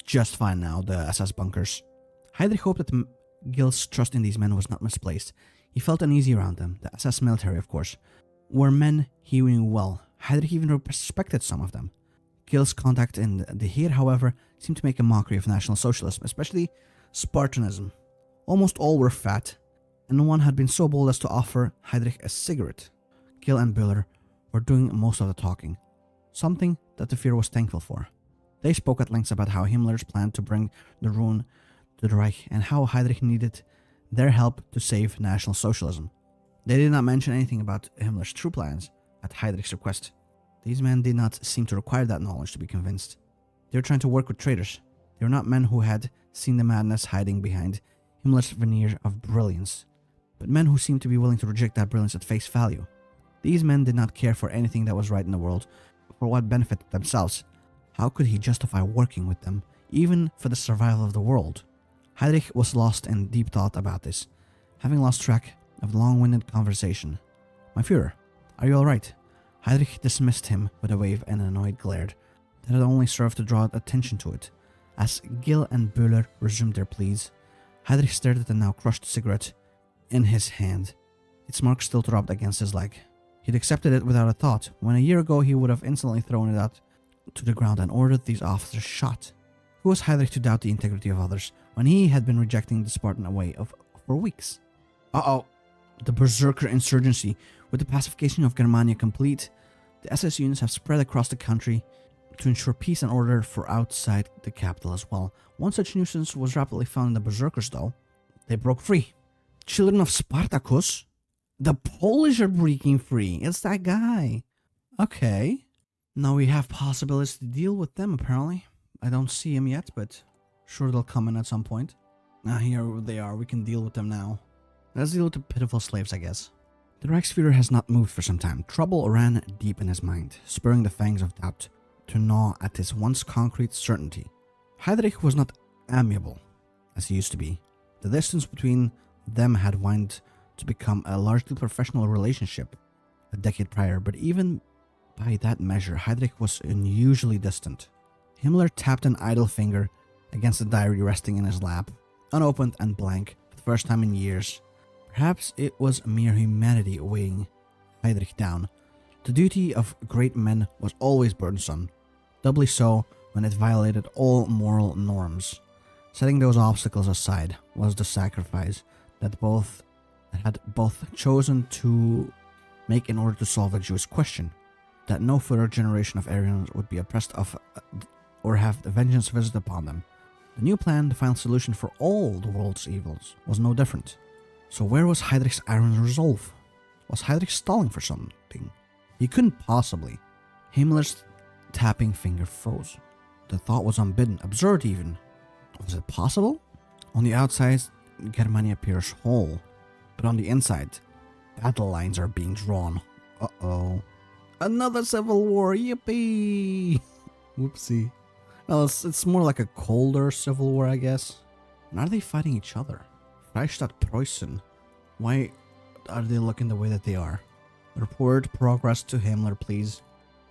just fine now, the SS bunkers. Heydrich hoped that Gil's trust in these men was not misplaced. He felt uneasy around them. The SS military, of course, were men he knew well. Heydrich even respected some of them. Gil's contact in the Heer, however, seemed to make a mockery of National Socialism, especially Spartanism. Almost all were fat, and one had been so bold as to offer Heydrich a cigarette. Gil and Bühler were doing most of the talking, something that the Führer was thankful for. They spoke at length about how Himmler's planned to bring the ruin to the Reich and how Heydrich needed their help to save National Socialism. They did not mention anything about Himmler's true plans at Heydrich's request. These men did not seem to require that knowledge to be convinced. They were trying to work with traitors. They were not men who had seen the madness hiding behind Himmler's veneer of brilliance, but men who seemed to be willing to reject that brilliance at face value. These men did not care for anything that was right in the world, for what benefited themselves. How could he justify working with them, even for the survival of the world? Heydrich was lost in deep thought about this, having lost track of the long-winded conversation. "My Führer, are you all right?" Heydrich dismissed him with a wave and an annoyed glare that had only served to draw attention to it. As Gil and Bühler resumed their pleas, Heydrich stared at the now crushed cigarette in his hand. Its mark still throbbed against his leg. He'd accepted it without a thought, when a year ago he would have instantly thrown it out to the ground and ordered these officers shot. Who was Heydrich to doubt the integrity of others, when he had been rejecting the Spartan way for weeks? The Berserker insurgency. With the pacification of Germania complete, the SS units have spread across the country to ensure peace and order for outside the capital as well. One such nuisance was rapidly found in the Berserkers, though. They broke free. Children of Spartacus? The Polish are breaking free. It's that guy. Okay. Now we have possibilities to deal with them, apparently. I don't see him yet, but sure they'll come in at some point. Here they are. We can deal with them now. Let's deal with the pitiful slaves, I guess. The Reichsführer has not moved for some time. Trouble ran deep in his mind, spurring the fangs of doubt to gnaw at his once concrete certainty. Heydrich was not amiable, as he used to be. The distance between them had waned to become a largely professional relationship a decade prior, but even by that measure, Heydrich was unusually distant. Himmler tapped an idle finger against the diary resting in his lap, unopened and blank, for the first time in years. Perhaps it was mere humanity weighing Heydrich down. The duty of great men was always burdensome, doubly so when it violated all moral norms. Setting those obstacles aside was the sacrifice that had both chosen to make in order to solve the Jewish question, that no further generation of Aryans would be oppressed of or have the vengeance visited upon them. The new plan, the final solution for all the world's evils, was no different. So where was Heydrich's iron resolve? Was Heydrich stalling for something? He couldn't possibly. Himmler's tapping finger froze. The thought was unbidden, absurd even. Was it possible? On the outside, Germania appears whole, but on the inside, battle lines are being drawn. Uh-oh. Another civil war, yippee! Whoopsie. Well, it's more like a colder civil war, I guess. And are they fighting each other? Freistaat Preußen. Why are they looking the way that they are? Report progress to Himmler, please.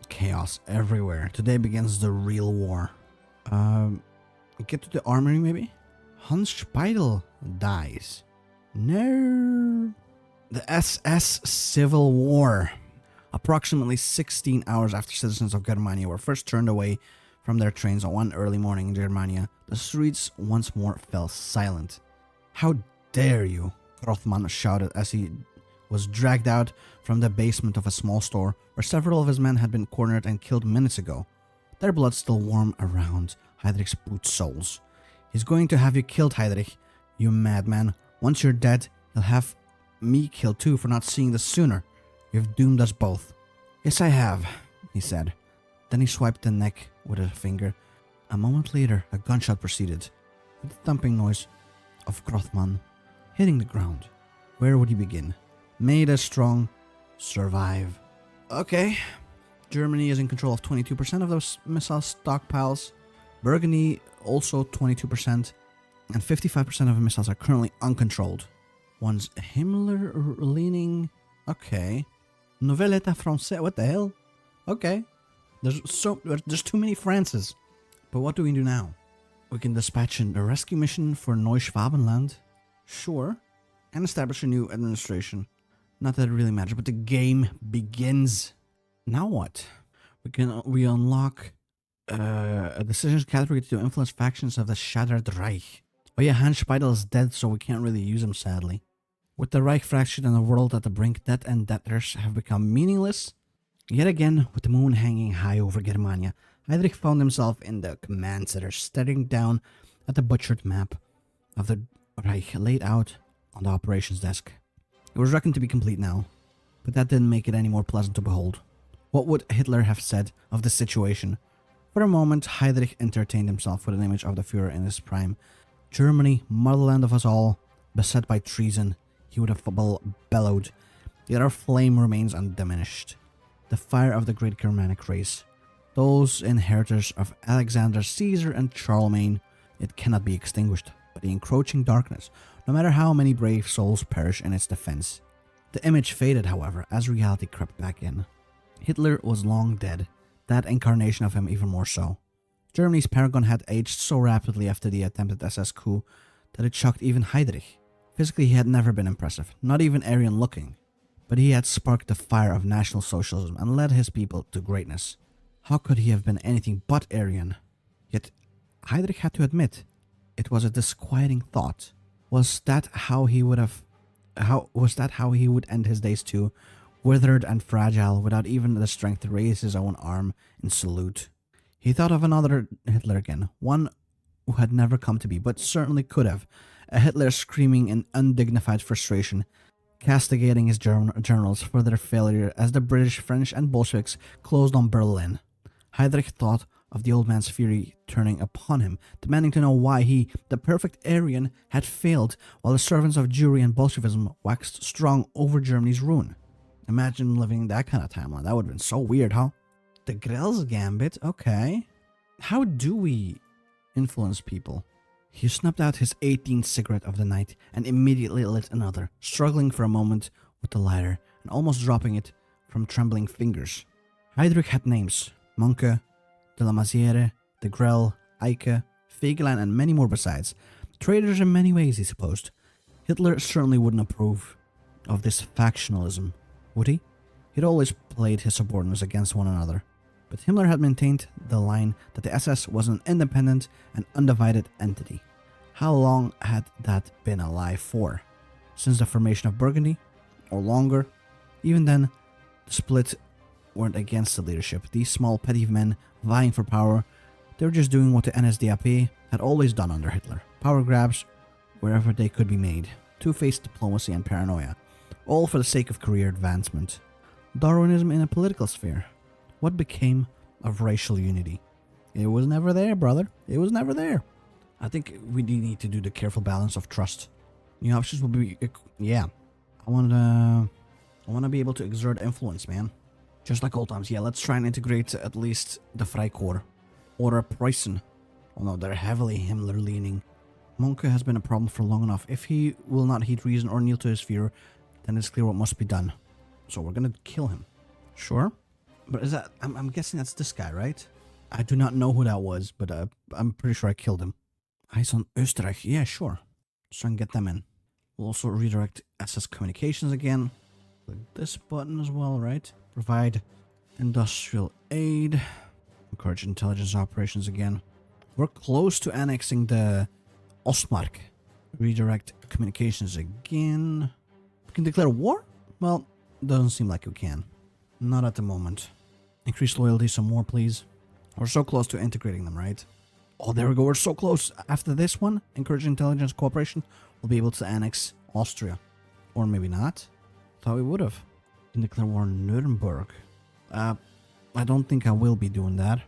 Chaos everywhere. Today begins the real war. Get to the armory, maybe? Hans Speidel dies. No. The SS Civil War. Approximately 16 hours after citizens of Germania were first turned away from their trains on one early morning in Germania, the streets once more fell silent. "How dare you?" Rothman shouted as he was dragged out from the basement of a small store where several of his men had been cornered and killed minutes ago, their blood still warm around Heydrich's boot soles. "He's going to have you killed, Heydrich, you madman. Once you're dead, he'll have me killed too for not seeing this sooner. You've doomed us both." "Yes, I have," he said. Then he swiped the neck with a finger. A moment later, a gunshot proceeded, with the thumping noise of Grothman hitting the ground. Where would he begin? May the strong survive. Okay. Germany is in control of 22% of those missile stockpiles. Burgundy also 22%. And 55% of the missiles are currently uncontrolled. One's Himmler leaning. Okay. Nouvelle État Français. What the hell? Okay. There's too many Frances. But what do we do now? We can dispatch a rescue mission for Neuschwabenland. Sure. And establish a new administration. Not that it really matters, but the game begins. Now what? We unlock a decisions category to influence factions of the Shattered Reich. Oh yeah, Hans Speidel is dead, so we can't really use him, sadly. With the Reich fractured and the world at the brink, debt and debtors have become meaningless. Yet again, with the moon hanging high over Germania, Heydrich found himself in the command center, staring down at the butchered map of the Reich laid out on the operations desk. It was reckoned to be complete now, but that didn't make it any more pleasant to behold. What would Hitler have said of the situation? For a moment, Heydrich entertained himself with an image of the Führer in his prime. Germany, motherland of us all, beset by treason, he would have bellowed. Yet our flame remains undiminished. The fire of the great Germanic race. Those inheritors of Alexander, Caesar, and Charlemagne, it cannot be extinguished by the encroaching darkness, no matter how many brave souls perish in its defense. The image faded, however, as reality crept back in. Hitler was long dead, that incarnation of him even more so. Germany's paragon had aged so rapidly after the attempted SS coup that it shocked even Heydrich. Physically, he had never been impressive, not even Aryan looking, but he had sparked the fire of National Socialism and led his people to greatness. How could he have been anything but Aryan? Yet, Heydrich had to admit, it was a disquieting thought. Was that how he would end his days too, withered and fragile, without even the strength to raise his own arm in salute? He thought of another Hitler again, one who had never come to be, but certainly could have. A Hitler screaming in undignified frustration, castigating his generals for their failure as the British, French, and Bolsheviks closed on Berlin. Heydrich thought of the old man's fury turning upon him, demanding to know why he, the perfect Aryan, had failed, while the servants of Jewry and Bolshevism waxed strong over Germany's ruin. Imagine living in that kind of timeline. That would have been so weird, huh? The Grell's Gambit, okay. How do we influence people? He snubbed out his 18th cigarette of the night and immediately lit another, struggling for a moment with the lighter and almost dropping it from trembling fingers. Heydrich had names: Monke, de la Maziere, de Grell, Eike, Fegelein, and many more besides. Traitors in many ways, he supposed. Hitler certainly wouldn't approve of this factionalism, would he? He'd always played his subordinates against one another. But Himmler had maintained the line that the SS was an independent and undivided entity. How long had that been a lie for? Since the formation of Burgundy? Or longer? Even then, the split weren't against the leadership. These small petty men vying for power, they were just doing what the NSDAP had always done under Hitler. Power grabs wherever they could be made. Two-faced diplomacy and paranoia. All for the sake of career advancement. Darwinism in a political sphere. What became of racial unity? It was never there, brother. It was never there. I think we need to do the careful balance of trust. The options will be, yeah. I want to be able to exert influence, man. Just like old times. Yeah, let's try and integrate at least the Freikorps or Preußen. Oh no, they're heavily Himmler leaning. Monke has been a problem for long enough. If he will not heed reason or kneel to his fear, then it's clear what must be done. So we're gonna kill him. Sure. But is that... I'm guessing that's this guy, right? I do not know who that was, but I'm pretty sure I killed him. Eyes on Österreich. Yeah, sure. So I can get them in. We'll also redirect SS communications again. Click this button as well, right? Provide industrial aid. Encourage intelligence operations again. We're close to annexing the Ostmark. Redirect communications again. We can declare war? Well, doesn't seem like we can. Not at the moment. Increase loyalty some more, please. We're so close to integrating them, right? Oh, there we go. We're so close. After this one, encourage intelligence cooperation, we'll be able to annex Austria. Or maybe not. Thought we would have. Can declare war on Nuremberg. I don't think I will be doing that,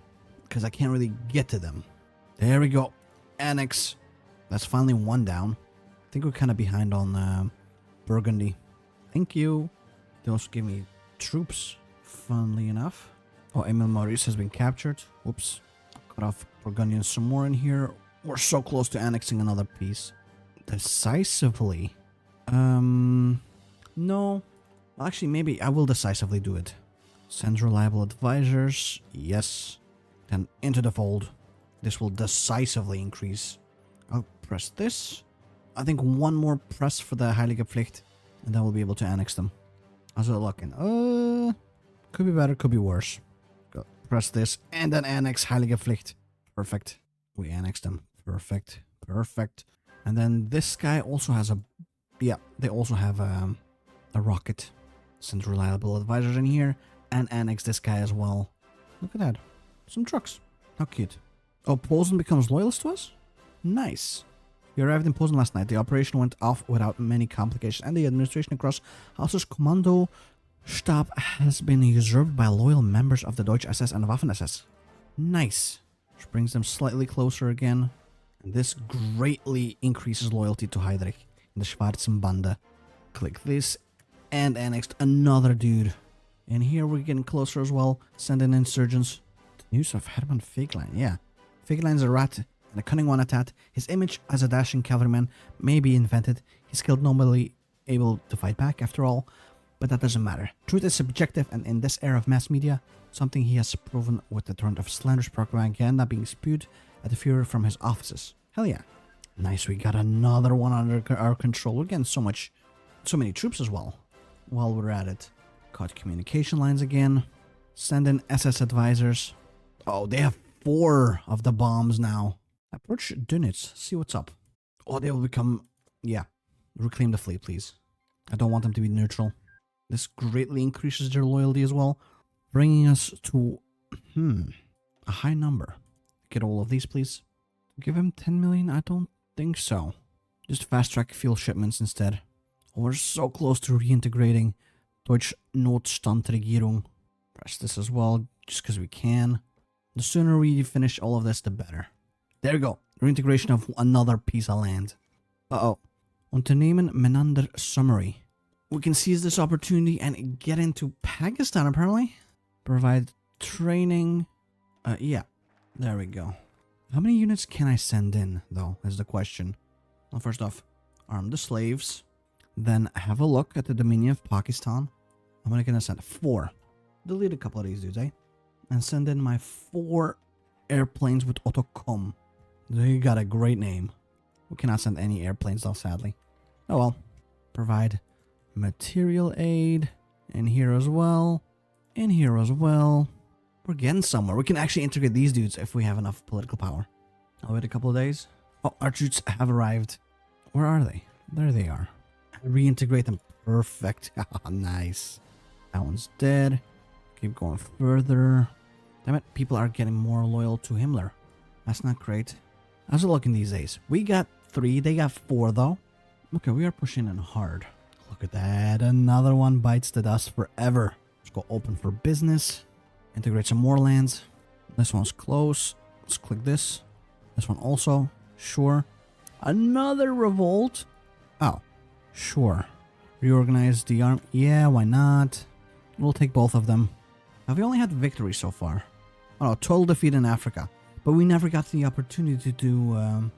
because I can't really get to them. There we go. Annex. That's finally one down. I think we're kind of behind on Burgundy. Thank you. They also gave me troops, funnily enough. Oh, Emil Maurice has been captured. Whoops. Cut off Burgundians some more in here. We're so close to annexing another piece. Decisively. No. Well, actually, maybe I will decisively do it. Send reliable advisors. Yes. Then into the fold. This will decisively increase. I'll press this. I think one more press for the Heilige Pflicht, and then we'll be able to annex them. How's it looking? Could be better, could be worse. Go press this, and then annex Heilige Pflicht. Perfect. We annex them. Perfect. Perfect. And then this guy also has a... Yeah, they also have a rocket. Send reliable advisors in here, and annex this guy as well. Look at that. Some trucks. How cute. Oh, Posen becomes loyalist to us? Nice. We arrived in Posen last night. The operation went off without many complications, and the administration across House's Kommando Stab has been usurped by loyal members of the Deutsche SS and Waffen SS. Nice. Which brings them slightly closer again. And this greatly increases loyalty to Heydrich in the Schwarzen Bande. Click this, and annexed another dude. And here we're getting closer as well. Send in insurgents. The news of Hermann Fegelein. Yeah. Fegelein's a rat and a cunning one at that. His image as a dashing cavalryman may be invented. He's skilled, normally able to fight back after all. But that doesn't matter. Truth is subjective, and in this era of mass media, something he has proven with the torrent of slanderous propaganda being spewed at the Fuhrer from his offices. Hell yeah. Nice, we got another one under our control. We're getting so many troops as well. While we're at it. Cut communication lines again. Send in SS advisors. Oh, they have 4 of the bombs now. Approach Dönitz. See what's up. Oh, they will become... Yeah. Reclaim the fleet, please. I don't want them to be neutral. This greatly increases their loyalty as well. Bringing us to... a high number. Get all of these, please. Give him 10 million? I don't think so. Just fast-track fuel shipments instead. Oh, we're so close to reintegrating Deutsche Notstandregierung. Press this as well, just because we can. The sooner we finish all of this, the better. There we go. Reintegration of another piece of land. Uh-oh. Unternehmen Menander Summary. We can seize this opportunity and get into Pakistan, apparently. Provide training. Yeah. There we go. How many units can I send in, though, is the question. Well, first off, arm the slaves. Then have a look at the Dominion of Pakistan. I'm gonna send 4. Delete a couple of these dudes, eh? And send in my 4 airplanes with Otocom. They got a great name. We cannot send any airplanes, though, sadly. Oh well. Provide material aid. In here as well. In here as well. We're getting somewhere. We can actually integrate these dudes if we have enough political power. I'll wait a couple of days. Oh, our troops have arrived. Where are they? There they are. Reintegrate them. Perfect. Nice. That one's dead. Keep going further. Damn it, people are getting more loyal to Himmler. That's not great. How's it looking these days? We got 3, they got 4 though. Okay, we are pushing in hard. Look at that. Another one bites the dust forever. Let's go open for business. Integrate some more lands. This one's close. Let's click this. This one also. Sure. Another revolt. Oh. Sure. Reorganize the army. Yeah, why not? We'll take both of them. Have we only had victory so far? Oh no, total defeat in Africa. But we never got the opportunity to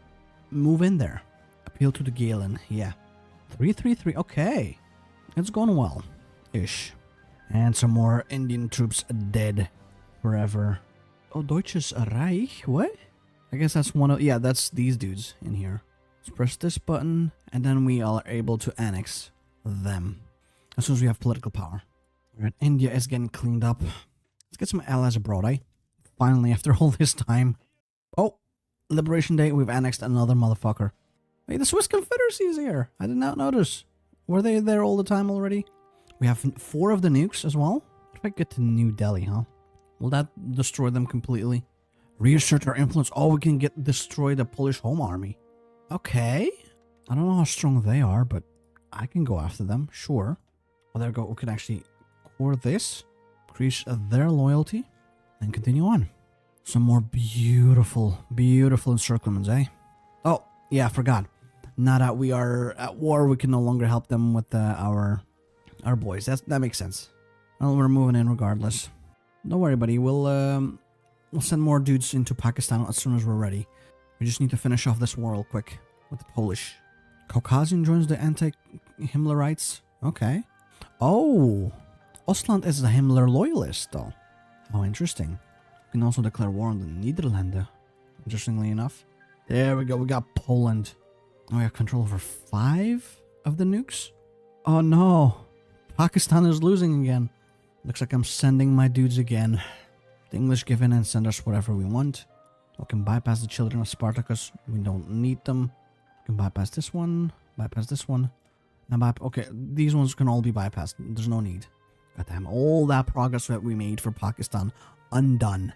move in there. Appeal to the Galen. Yeah. 333. Okay. It's going well. Ish. And some more Indian troops dead forever. Oh, Deutsches Reich? What? I guess that's one of... Yeah, that's these dudes in here. Let's press this button, and then we are able to annex them. As soon as we have political power. Right, India is getting cleaned up. Let's get some allies abroad, eh? Finally, after all this time. Oh, Liberation Day, we've annexed another motherfucker. Hey, the Swiss Confederacy is here. I did not notice. Were they there all the time already? We have 4 of the nukes as well. What if I get to New Delhi, huh? Will that destroy them completely? Reassert our influence. Oh, we can destroy the Polish Home Army. Okay. I don't know how strong they are, but I can go after them. Sure. Well, there we go. We can actually core this. Increase their loyalty. And continue on. Some more beautiful, beautiful encirclements, eh? Oh, yeah, I forgot. Now that we are at war, we can no longer help them with our boys. That makes sense. Well, we're moving in regardless. Don't worry, buddy. We'll send more dudes into Pakistan as soon as we're ready. We just need to finish off this war real quick with the Polish. Caucasian joins the anti-Himmlerites. Okay. Oh, Ostland is a Himmler loyalist, though. How interesting. We can also declare war on the Nederlanden. Interestingly enough. There we go. We got Poland. Oh, we have control over 5 of the nukes? Oh no. Pakistan is losing again. Looks like I'm sending my dudes again. The English give in and send us whatever we want. We can bypass the children of Spartacus. We don't need them. We can bypass this one. Bypass this one. And okay, these ones can all be bypassed. There's no need. Goddamn, all that progress that we made for Pakistan, undone.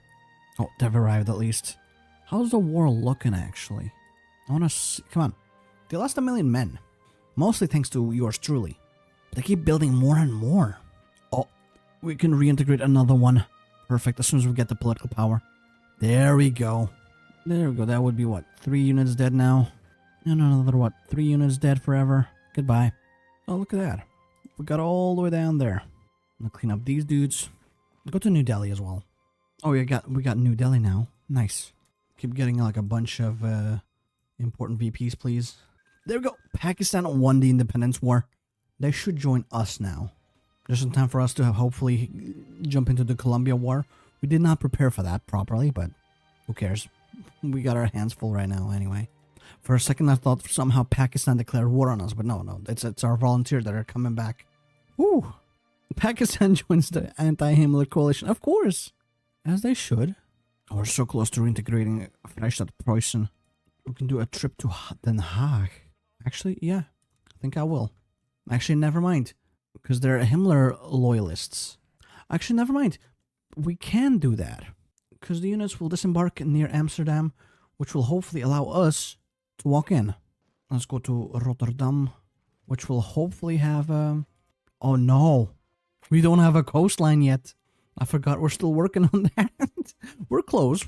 Oh, they've arrived at least. How's the war looking, actually? I want to see. Come on. They lost 1 million men. Mostly thanks to yours truly. They keep building more and more. Oh, we can reintegrate another one. Perfect, as soon as we get the political power. There we go. There we go. That would be what? 3 units dead now. And another what? 3 units dead forever. Goodbye. Oh, look at that. We got all the way down there. I'm gonna clean up these dudes. Go to New Delhi as well. Oh, we got New Delhi now. Nice. Keep getting like a bunch of important VPs, please. There we go. Pakistan won the independence war. They should join us now. Just in time for us to have hopefully jump into the Colombia War. We did not prepare for that properly, but who cares? We got our hands full right now anyway. For a second I thought somehow Pakistan declared war on us, but no. It's our volunteers that are coming back. Woo! Pakistan joins the anti-Himmler coalition, of course! As they should. Oh, we're so close to reintegrating Freistaat Preußen. We can do a trip to Den Haag. Actually, yeah. I think I will. Actually, never mind. Because they're Himmler loyalists. Actually, never mind. We can do that. Because the units will disembark near Amsterdam, which will hopefully allow us to walk in. Let's go to Rotterdam, which will hopefully have a... Oh no. We don't have a coastline yet. I forgot we're still working on that. We're close.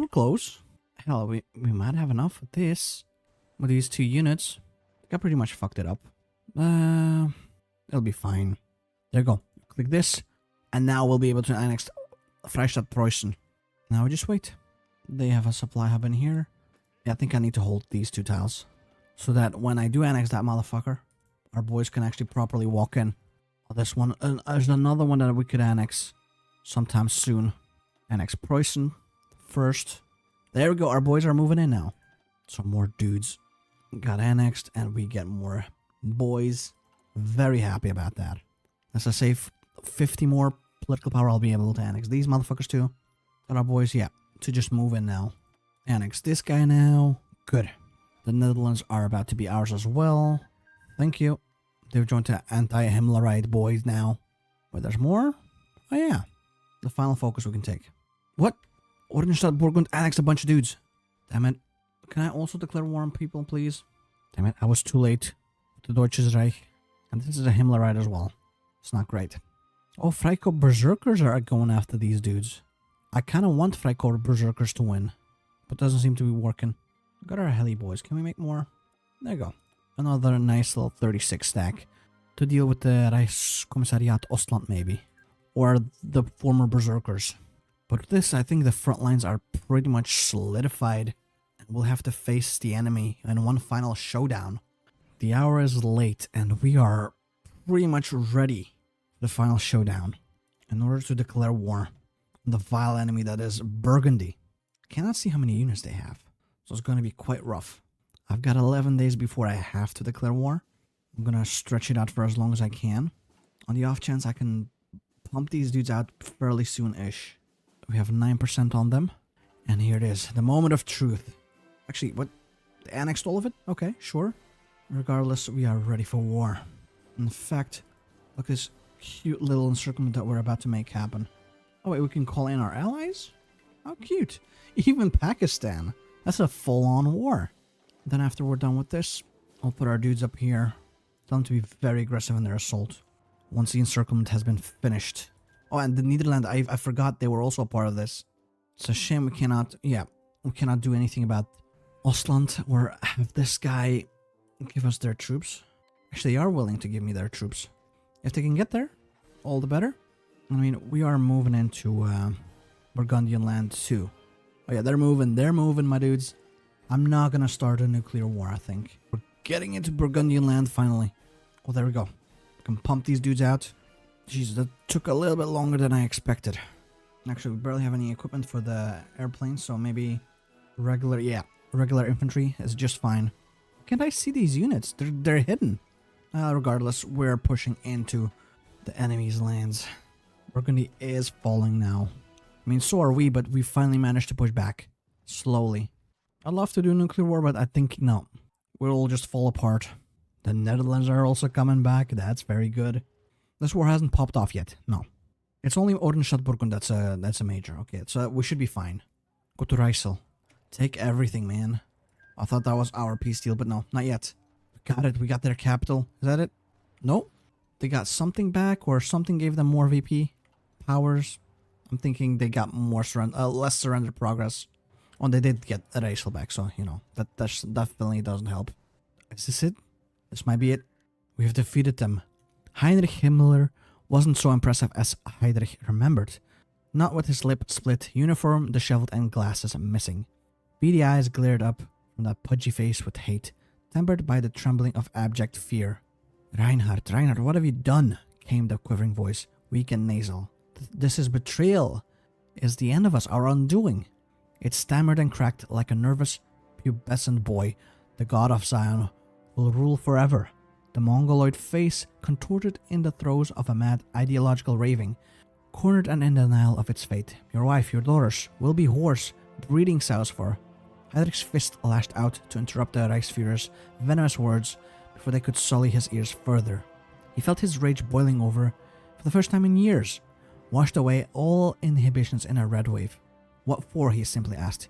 Hell, we might have enough with this. With these 2 units. I pretty much fucked it up. It'll be fine. There you go. Click this. And now we'll be able to annex Freistaat Preußen. Now we just wait. They have a supply hub in here. Yeah, I think I need to hold these 2 tiles. So that when I do annex that motherfucker, our boys can actually properly walk in. Oh, this one. There's another one that we could annex sometime soon. Annex Preußen first. There we go. Our boys are moving in now. So more dudes got annexed and we get more boys. Very happy about that. As I say, 50 more political power, I'll be able to annex these motherfuckers too. And our boys, yeah, to just move in now. Annex this guy now. Good. The Netherlands are about to be ours as well. Thank you. They've joined the anti-Himmlerite boys now. Wait, there's more? Oh yeah. The final focus we can take. What? Oranjestad Burgund annexed a bunch of dudes. Damn it. Can I also declare war on people, please? Damn it, I was too late. The Deutsches Reich. And this is a Himmlerite as well. It's not great. Oh, Freikorps Berserkers are going after these dudes. I kind of want Freikorps Berserkers to win. But doesn't seem to be working. We got our heli boys. Can we make more? There you go. Another nice little 36 stack. To deal with the Reichskommissariat Ostland maybe. Or the former Berserkers. But with this, I think the front lines are pretty much solidified. And we'll have to face the enemy in one final showdown. The hour is late and we are pretty much ready for the final showdown. In order to declare war on the vile enemy that is Burgundy. Cannot see how many units they have. So it's going to be quite rough. I've got 11 days before I have to declare war. I'm going to stretch it out for as long as I can. On the off chance I can pump these dudes out fairly soon-ish. We have 9% on them. And here it is. The moment of truth. Actually, what? They annexed all of it? Okay, sure. Regardless, we are ready for war. In fact, look at this cute little encirclement that we're about to make happen. Oh wait, we can call in our allies? How cute. Even Pakistan. That's a full-on war. Then after we're done with this, I'll put our dudes up here. Tell them to be very aggressive in their assault. Once the encirclement has been finished. Oh, and the Netherlands, I forgot they were also a part of this. It's a shame we cannot, we cannot do anything about Ostland or have this guy give us their troops. Actually, they are willing to give me their troops. If they can get there, all the better. I mean, we are moving into Burgundian land too. Oh yeah, they're moving, my dudes. I'm not gonna start a nuclear war, I think. We're getting into Burgundian land finally. Oh, there we go. We can pump these dudes out. Jeez, that took a little bit longer than I expected. Actually, we barely have any equipment for the airplanes, so maybe regular infantry is just fine. Can't I see these units? They're hidden. Regardless, we're pushing into the enemy's lands. Burgundy is falling now. I mean, so are we, but we finally managed to push back. Slowly. I'd love to do nuclear war, but I think no. We'll just fall apart. The Netherlands are also coming back. That's very good. This war hasn't popped off yet. No. It's only Oranstadt Burgund that's a major. Okay, so we should be fine. Go to Reisel. Take everything, man. I thought that was our peace deal, but no, not yet. We got it. We got their capital. Is that it? No. They got something back, or something gave them more VP powers. I'm thinking they got more less surrender progress. Oh, they did get Reisel back, so you know that definitely doesn't help. Is this it? This might be it. We have defeated them. Heinrich Himmler wasn't so impressive as Heydrich remembered. Not with his lip-split uniform, disheveled, and glasses missing. Beady eyes glared up from that pudgy face with hate, tempered by the trembling of abject fear. Reinhard, what have you done? Came the quivering voice, weak and nasal. This is betrayal. Is the end of us our undoing? It stammered and cracked like a nervous, pubescent boy. The god of Zion will rule forever. The Mongoloid face contorted in the throes of a mad ideological raving, cornered and in denial of its fate. Your wife, your daughters, will be whores, breeding sows for. Heydrich's fist lashed out to interrupt the Reichsführer's venomous words before they could sully his ears further. He felt his rage boiling over for the first time in years, washed away all inhibitions in a red wave. What for, he simply asked.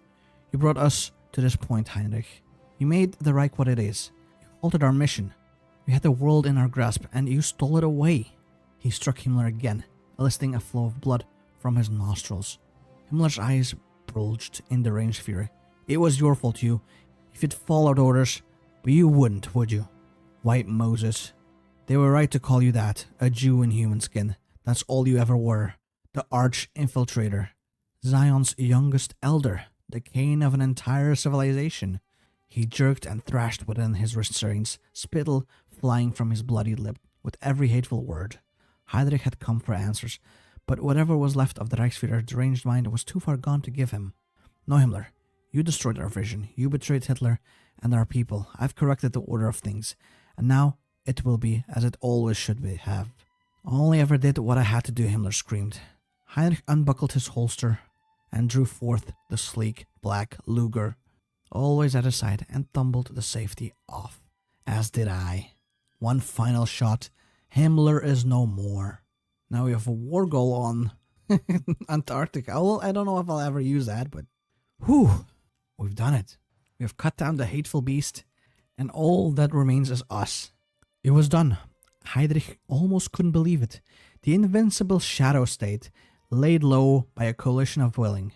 You brought us to this point, Heinrich. You made the Reich what it is. You halted our mission. We had the world in our grasp, and you stole it away. He struck Himmler again, eliciting a flow of blood from his nostrils. Himmler's eyes bulged in deranged fury. It was your fault, you. If you'd followed orders, but you wouldn't, would you? White Moses. They were right to call you that, a Jew in human skin. That's all you ever were. The arch-infiltrator. Zion's youngest elder. The Cain of an entire civilization. He jerked and thrashed within his restraints, spittle flying from his bloody lip with every hateful word. Heydrich had come for answers, but whatever was left of the Reichsführer's deranged mind was too far gone to give him. No, Himmler, you destroyed our vision, you betrayed Hitler and our people. I've corrected the order of things, and now it will be as it always should be have. I only ever did what I had to do, Himmler screamed. Heinrich unbuckled his holster and drew forth the sleek black Luger, always at his side, and tumbled the safety off. As did I. One final shot. Himmler is no more. Now we have a war goal on Antarctica. Well, I don't know if I'll ever use that, but whew, we've done it. We have cut down the hateful beast, and all that remains is us. It was done. Heydrich almost couldn't believe it. The invincible shadow state laid low by a coalition of willing,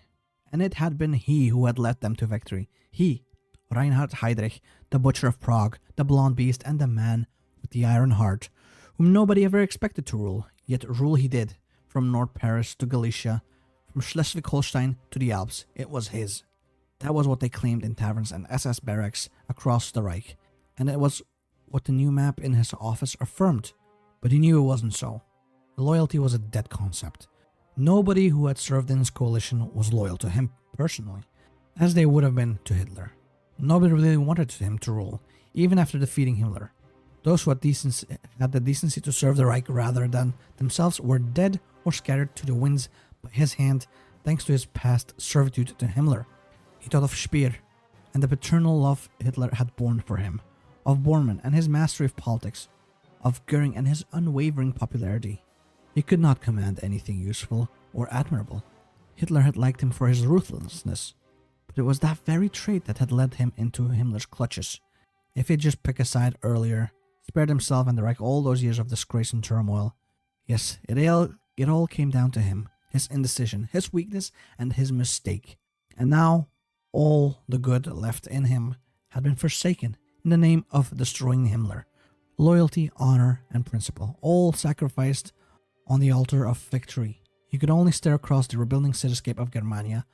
and it had been he who had led them to victory. He, Reinhard Heydrich, the butcher of Prague, the blonde beast, and the man with the iron heart, whom nobody ever expected to rule, yet rule he did, from North Paris to Galicia, from Schleswig-Holstein to the Alps. It was his. That was what they claimed in taverns and SS barracks across the Reich, and it was what the new map in his office affirmed, but he knew it wasn't so. Loyalty was a dead concept. Nobody who had served in his coalition was loyal to him personally, as they would have been to Hitler. Nobody really wanted him to rule, even after defeating Himmler. Those who had the decency to serve the Reich rather than themselves were dead or scattered to the winds by his hand, thanks to his past servitude to Himmler. He thought of Speer and the paternal love Hitler had borne for him, of Bormann and his mastery of politics, of Göring and his unwavering popularity. He could not command anything useful or admirable. Hitler had liked him for his ruthlessness, but it was that very trait that had led him into Himmler's clutches. If he'd just picked a side earlier, spared himself and the Reich all those years of disgrace and turmoil. Yes, it all came down to him, his indecision, his weakness, and his mistake. And now, all the good left in him had been forsaken in the name of destroying Himmler. Loyalty, honor, and principle, all sacrificed on the altar of victory. He could only stare across the rebuilding cityscape of Germania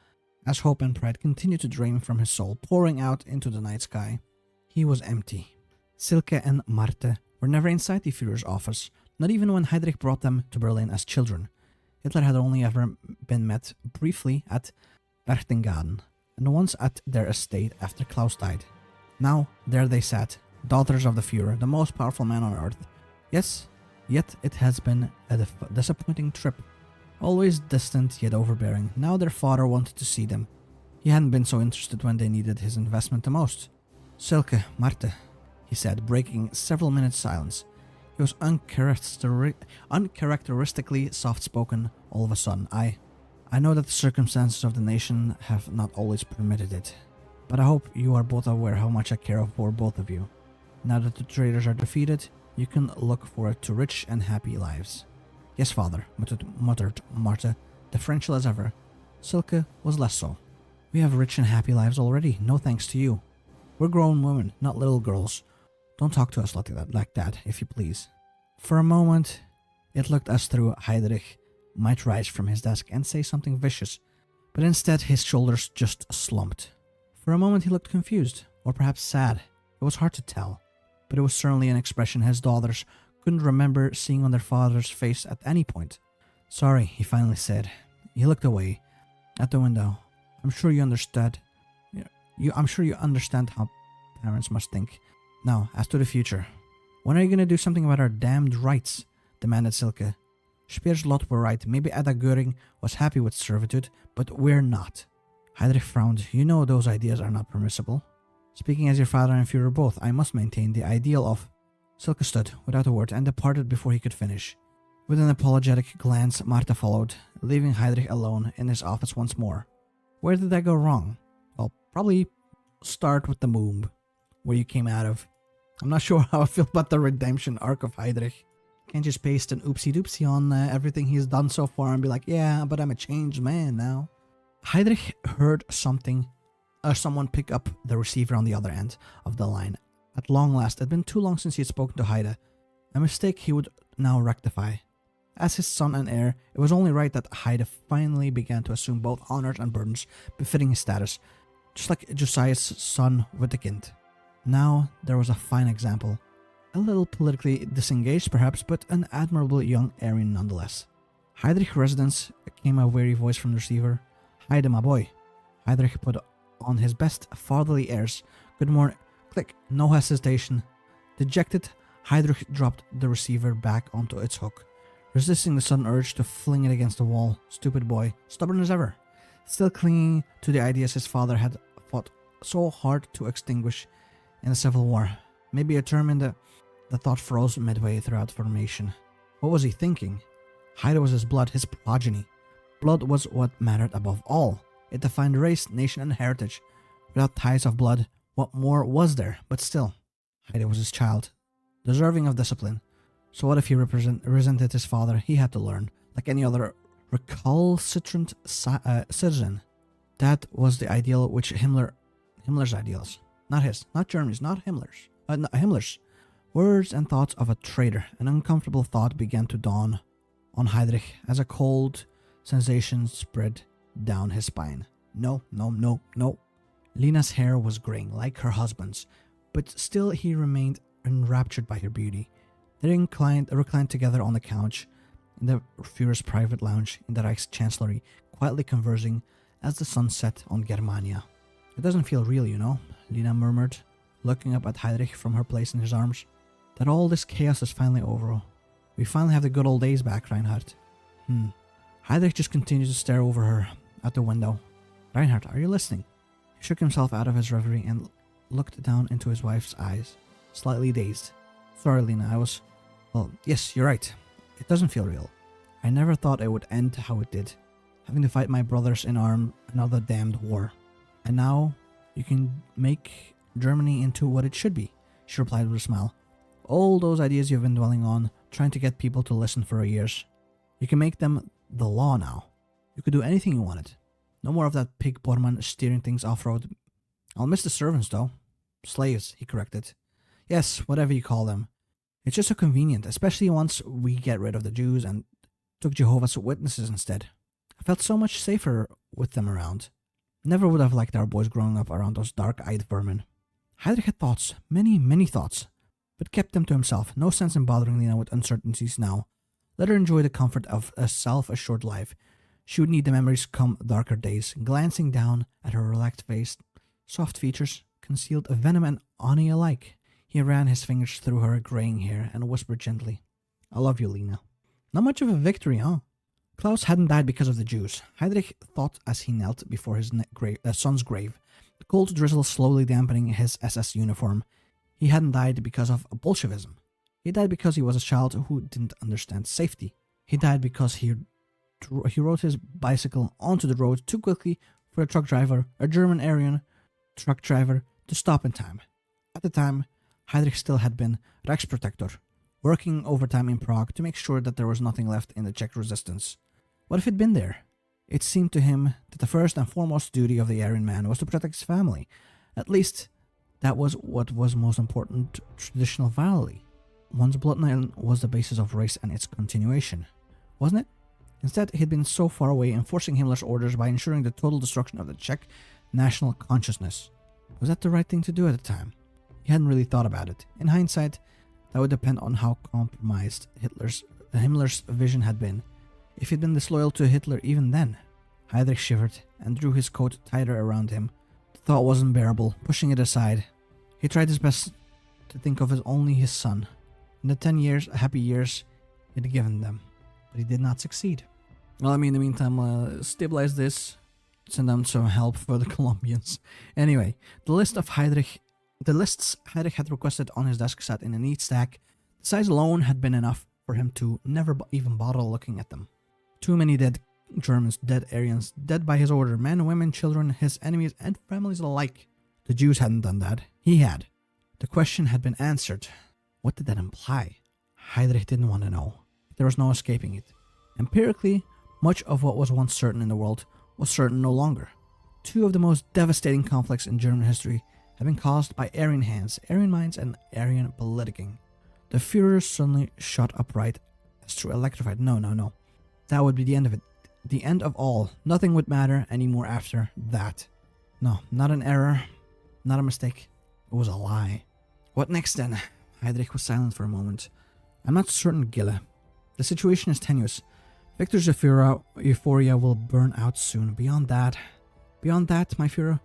as hope and pride continued to drain from his soul, pouring out into the night sky. He was empty. Silke and Marte were never inside the Führer's office, not even when Heydrich brought them to Berlin as children. Hitler had only ever been met briefly at Berchtesgaden, and once at their estate after Klaus died. Now, there they sat, daughters of the Führer, the most powerful man on earth. Yes, yet it has been a disappointing trip. Always distant yet overbearing. Now their father wanted to see them. He hadn't been so interested when they needed his investment the most. Silke, Marte, he said, breaking several minutes' silence. He was uncharacteristically soft-spoken all of a sudden. I know that the circumstances of the nation have not always permitted it, but I hope you are both aware how much I care for both of you. Now that the traitors are defeated, you can look forward to rich and happy lives. Yes, father, muttered Marta, deferential as ever. Silke was less so. We have rich and happy lives already, no thanks to you. We're grown women, not little girls. Don't talk to us like that, if you please. For a moment, it looked as though Heydrich might rise from his desk and say something vicious, but instead his shoulders just slumped. For a moment he looked confused, or perhaps sad. It was hard to tell, but it was certainly an expression his daughters couldn't remember seeing on their father's face at any point. Sorry, he finally said. He looked away, at the window. I'm sure you understand how parents must think. Now, as to the future. When are you going to do something about our damned rights? Demanded Silke. Speer's lot were right. Maybe Ada Göring was happy with servitude, but we're not. Heydrich frowned. You know those ideas are not permissible. Speaking as your father and Führer both, I must maintain the ideal of... Silke stood, without a word, and departed before he could finish. With an apologetic glance, Marta followed, leaving Heydrich alone in his office once more. Where did that go wrong? Well, probably start with the womb, where you came out of. I'm not sure how I feel about the redemption arc of Heydrich. Can't just paste an oopsie-doopsie on everything he's done so far and be like, yeah, but I'm a changed man now. Heydrich heard someone pick up the receiver on the other end of the line. At long last, it had been too long since he had spoken to Heide. A mistake he would now rectify. As his son and heir, it was only right that Heide finally began to assume both honors and burdens befitting his status, just like Josiah's son Wittekind. Now there was a fine example. A little politically disengaged perhaps, but an admirable young Aryan nonetheless. Heydrich residence, came a weary voice from the receiver. Heide, my boy. Heydrich put on his best fatherly airs. Good morning. Click. No hesitation. Dejected, Heydrich dropped the receiver back onto its hook, resisting the sudden urge to fling it against the wall. Stupid boy. Stubborn as ever. Still clinging to the ideas his father had fought so hard to extinguish in the Civil War. Maybe a term in the thought froze midway throughout formation. What was he thinking? Heide was his blood, his progeny. Blood was what mattered above all. It defined race, nation, and heritage. Without ties of blood, what more was there? But still, Heide was his child, deserving of discipline. So what if he resented his father? He had to learn, like any other recalcitrant citizen. That was the ideal which Himmler's ideals. Not his, not Germany's, not Himmler's. Himmler's. Words and thoughts of a traitor. An uncomfortable thought began to dawn on Heydrich as a cold sensation spread down his spine. No. Lena's hair was graying like her husband's, but still he remained enraptured by her beauty. They reclined together on the couch in the Führer's private lounge in the Reichschancellery, quietly conversing as the sun set on Germania. It doesn't feel real, you know, Lena murmured, looking up at Heydrich from her place in his arms. That all this chaos is finally over. We finally have the good old days back, Reinhard. Heydrich just continued to stare over her at the window. Reinhard, are you listening? He shook himself out of his reverie and looked down into his wife's eyes, slightly dazed. Sorry, Lena, well, yes, you're right. It doesn't feel real. I never thought it would end how it did, having to fight my brothers in another damned war. And now you can make Germany into what it should be, she replied with a smile. All those ideas you've been dwelling on, trying to get people to listen for years. You can make them the law now. You could do anything you wanted. No more of that pig Bormann steering things off-road. I'll miss the servants, though. Slaves, he corrected. Yes, whatever you call them. It's just so convenient, especially once we get rid of the Jews and took Jehovah's Witnesses instead. I felt so much safer with them around. Never would have liked our boys growing up around those dark-eyed vermin. Heydrich had thoughts, many thoughts, but kept them to himself. No sense in bothering Lena with uncertainties now. Let her enjoy the comfort of a self-assured life. She would need the memories come darker days. Glancing down at her relaxed face, soft features, concealed venom and honey alike. He ran his fingers through her graying hair and whispered gently, "I love you, Lena." Not much of a victory, huh? Klaus hadn't died because of the Jews, Heydrich thought as he knelt before his son's grave, the cold drizzle slowly dampening his SS uniform. He hadn't died because of Bolshevism. He died because he was a child who didn't understand safety. He died because he rode his bicycle onto the road too quickly for a German Aryan truck driver, to stop in time. At the time, Heydrich still had been Reichsprotector, working overtime in Prague to make sure that there was nothing left in the Czech resistance. What if he'd been there? It seemed to him that the first and foremost duty of the Aryan man was to protect his family. At least, that was what was most important traditional value. One's bloodline was the basis of race and its continuation, wasn't it? Instead, he'd been so far away enforcing Himmler's orders by ensuring the total destruction of the Czech national consciousness. Was that the right thing to do at the time? He hadn't really thought about it. In hindsight, that would depend on how compromised Himmler's vision had been. If he'd been disloyal to Hitler even then. Heydrich shivered and drew his coat tighter around him. The thought wasn't bearable, pushing it aside. He tried his best to think of only his son, and the 10 years, happy years he'd given them, but he did not succeed. Well, in the meantime, stabilize this, send them some help for the Colombians. Anyway, the lists Heydrich had requested on his desk sat in a neat stack. The size alone had been enough for him to never even bother looking at them. Too many dead Germans, dead Aryans, dead by his order, men, women, children, his enemies, and families alike. The Jews hadn't done that. He had. The question had been answered. What did that imply? Heydrich didn't want to know. There was no escaping it. Empirically, much of what was once certain in the world was certain no longer. Two of the most devastating conflicts in German history had been caused by Aryan hands, Aryan minds, and Aryan politicking. The Führer suddenly shot upright as through electrified. No. That would be the end of it. The end of all. Nothing would matter anymore after that. No, not an error, not a mistake. It was a lie. What next then? Heydrich was silent for a moment. I'm not certain, Gille. The situation is tenuous. Victor's euphoria will burn out soon. Beyond that, my Führer,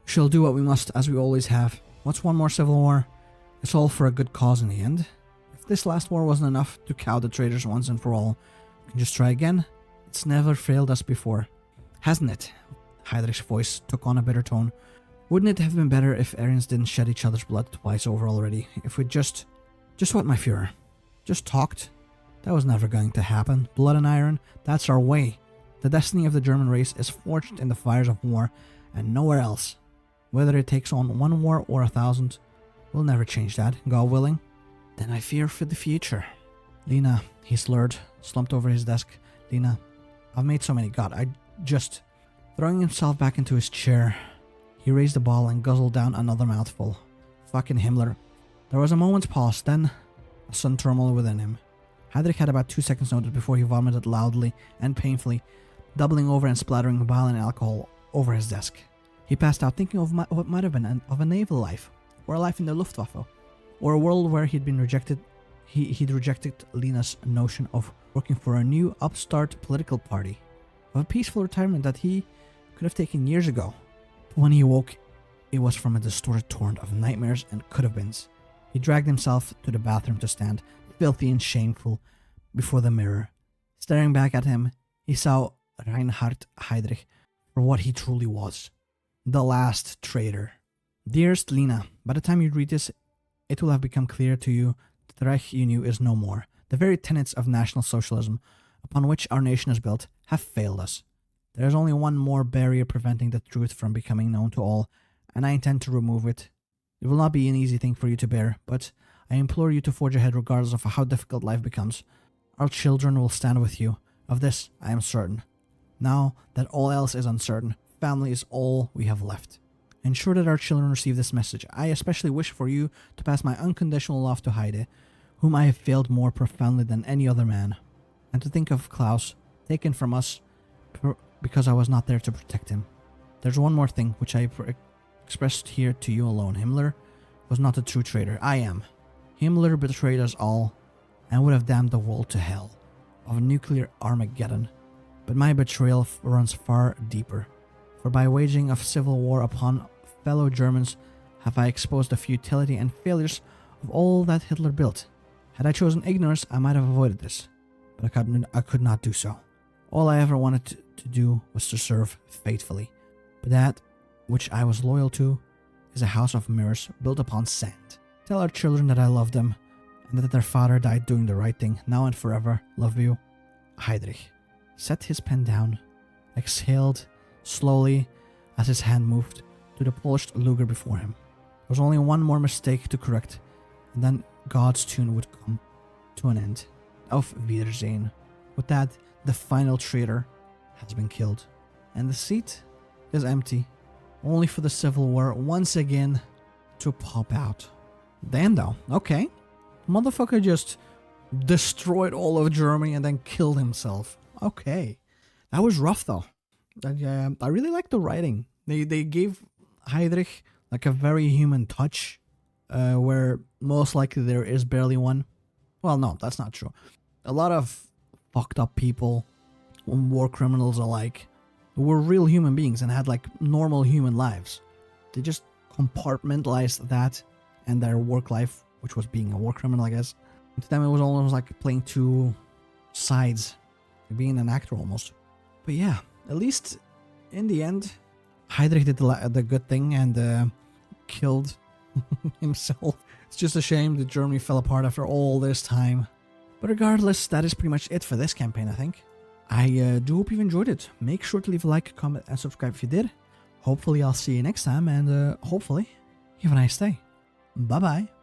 we shall do what we must, as we always have. What's one more civil war? It's all for a good cause in the end. If this last war wasn't enough to cow the traitors once and for all, we can just try again. It's never failed us before. Hasn't it? Heydrich's voice took on a bitter tone. Wouldn't it have been better if Aryans didn't shed each other's blood twice over already? If we just what, my Führer? Just talked? That was never going to happen. Blood and iron, that's our way. The destiny of the German race is forged in the fires of war and nowhere else. Whether it takes on one war or 1,000, we'll never change that, God willing. Then I fear for the future. Lena, he slurred, slumped over his desk. Lena, I've made so many. God, I just... Throwing himself back into his chair, he raised the ball and guzzled down another mouthful. Fucking Himmler. There was a moment's pause, then a sudden turmoil within him. Heydrich had about 2 seconds notice before he vomited loudly and painfully, doubling over and splattering bile and alcohol over his desk. He passed out thinking of what might have been of a naval life, or a life in the Luftwaffe, or a world where he'd rejected Lena's notion of working for a new upstart political party, of a peaceful retirement that he could have taken years ago. But when he awoke, it was from a distorted torrent of nightmares and could-have-beens. He dragged himself to the bathroom to stand, filthy and shameful, before the mirror. Staring back at him, he saw Reinhard Heydrich for what he truly was. The last traitor. Dearest Lena, by the time you read this, it will have become clear to you that the Reich you knew is no more. The very tenets of National Socialism, upon which our nation is built, have failed us. There is only one more barrier preventing the truth from becoming known to all, and I intend to remove it. It will not be an easy thing for you to bear, but I implore you to forge ahead regardless of how difficult life becomes. Our children will stand with you. Of this, I am certain. Now that all else is uncertain, family is all we have left. Ensure that our children receive this message. I especially wish for you to pass my unconditional love to Heide, whom I have failed more profoundly than any other man. And to think of Klaus, taken from us because I was not there to protect him. There's one more thing which I expressed here to you alone. Himmler was not a true traitor. I am. Himmler betrayed us all and would have damned the world to hell of nuclear Armageddon. But my betrayal runs far deeper. For by waging a civil war upon fellow Germans, have I exposed the futility and failures of all that Hitler built. Had I chosen ignorance, I might have avoided this, but I could not do so. All I ever wanted to do was to serve faithfully, but that which I was loyal to is a house of mirrors built upon sand. Tell our children that I love them, and that their father died doing the right thing, now and forever. Love you, Heydrich. Set his pen down, exhaled slowly as his hand moved to the polished Luger before him. There was only one more mistake to correct, and then God's tune would come to an end. Auf Wiedersehen. With that, the final traitor has been killed, and the seat is empty, only for the Civil War once again to pop out. Damn though, okay. Motherfucker just destroyed all of Germany and then killed himself. Okay. That was rough though. I really like the writing. They gave Heydrich like a very human touch, where most likely there is barely one. Well, no, that's not true. A lot of fucked up people, war criminals alike, were real human beings and had like normal human lives. They just compartmentalized that and their work life, which was being a war criminal, I guess. To them, it was almost like playing two sides, being an actor almost. But yeah, at least in the end, Heydrich did the good thing and killed himself. It's just a shame that Germany fell apart after all this time. But regardless, that is pretty much it for this campaign, I think. I do hope you've enjoyed it. Make sure to leave a like, comment, and subscribe if you did. Hopefully I'll see you next time, and hopefully you have a nice day. Bye-bye.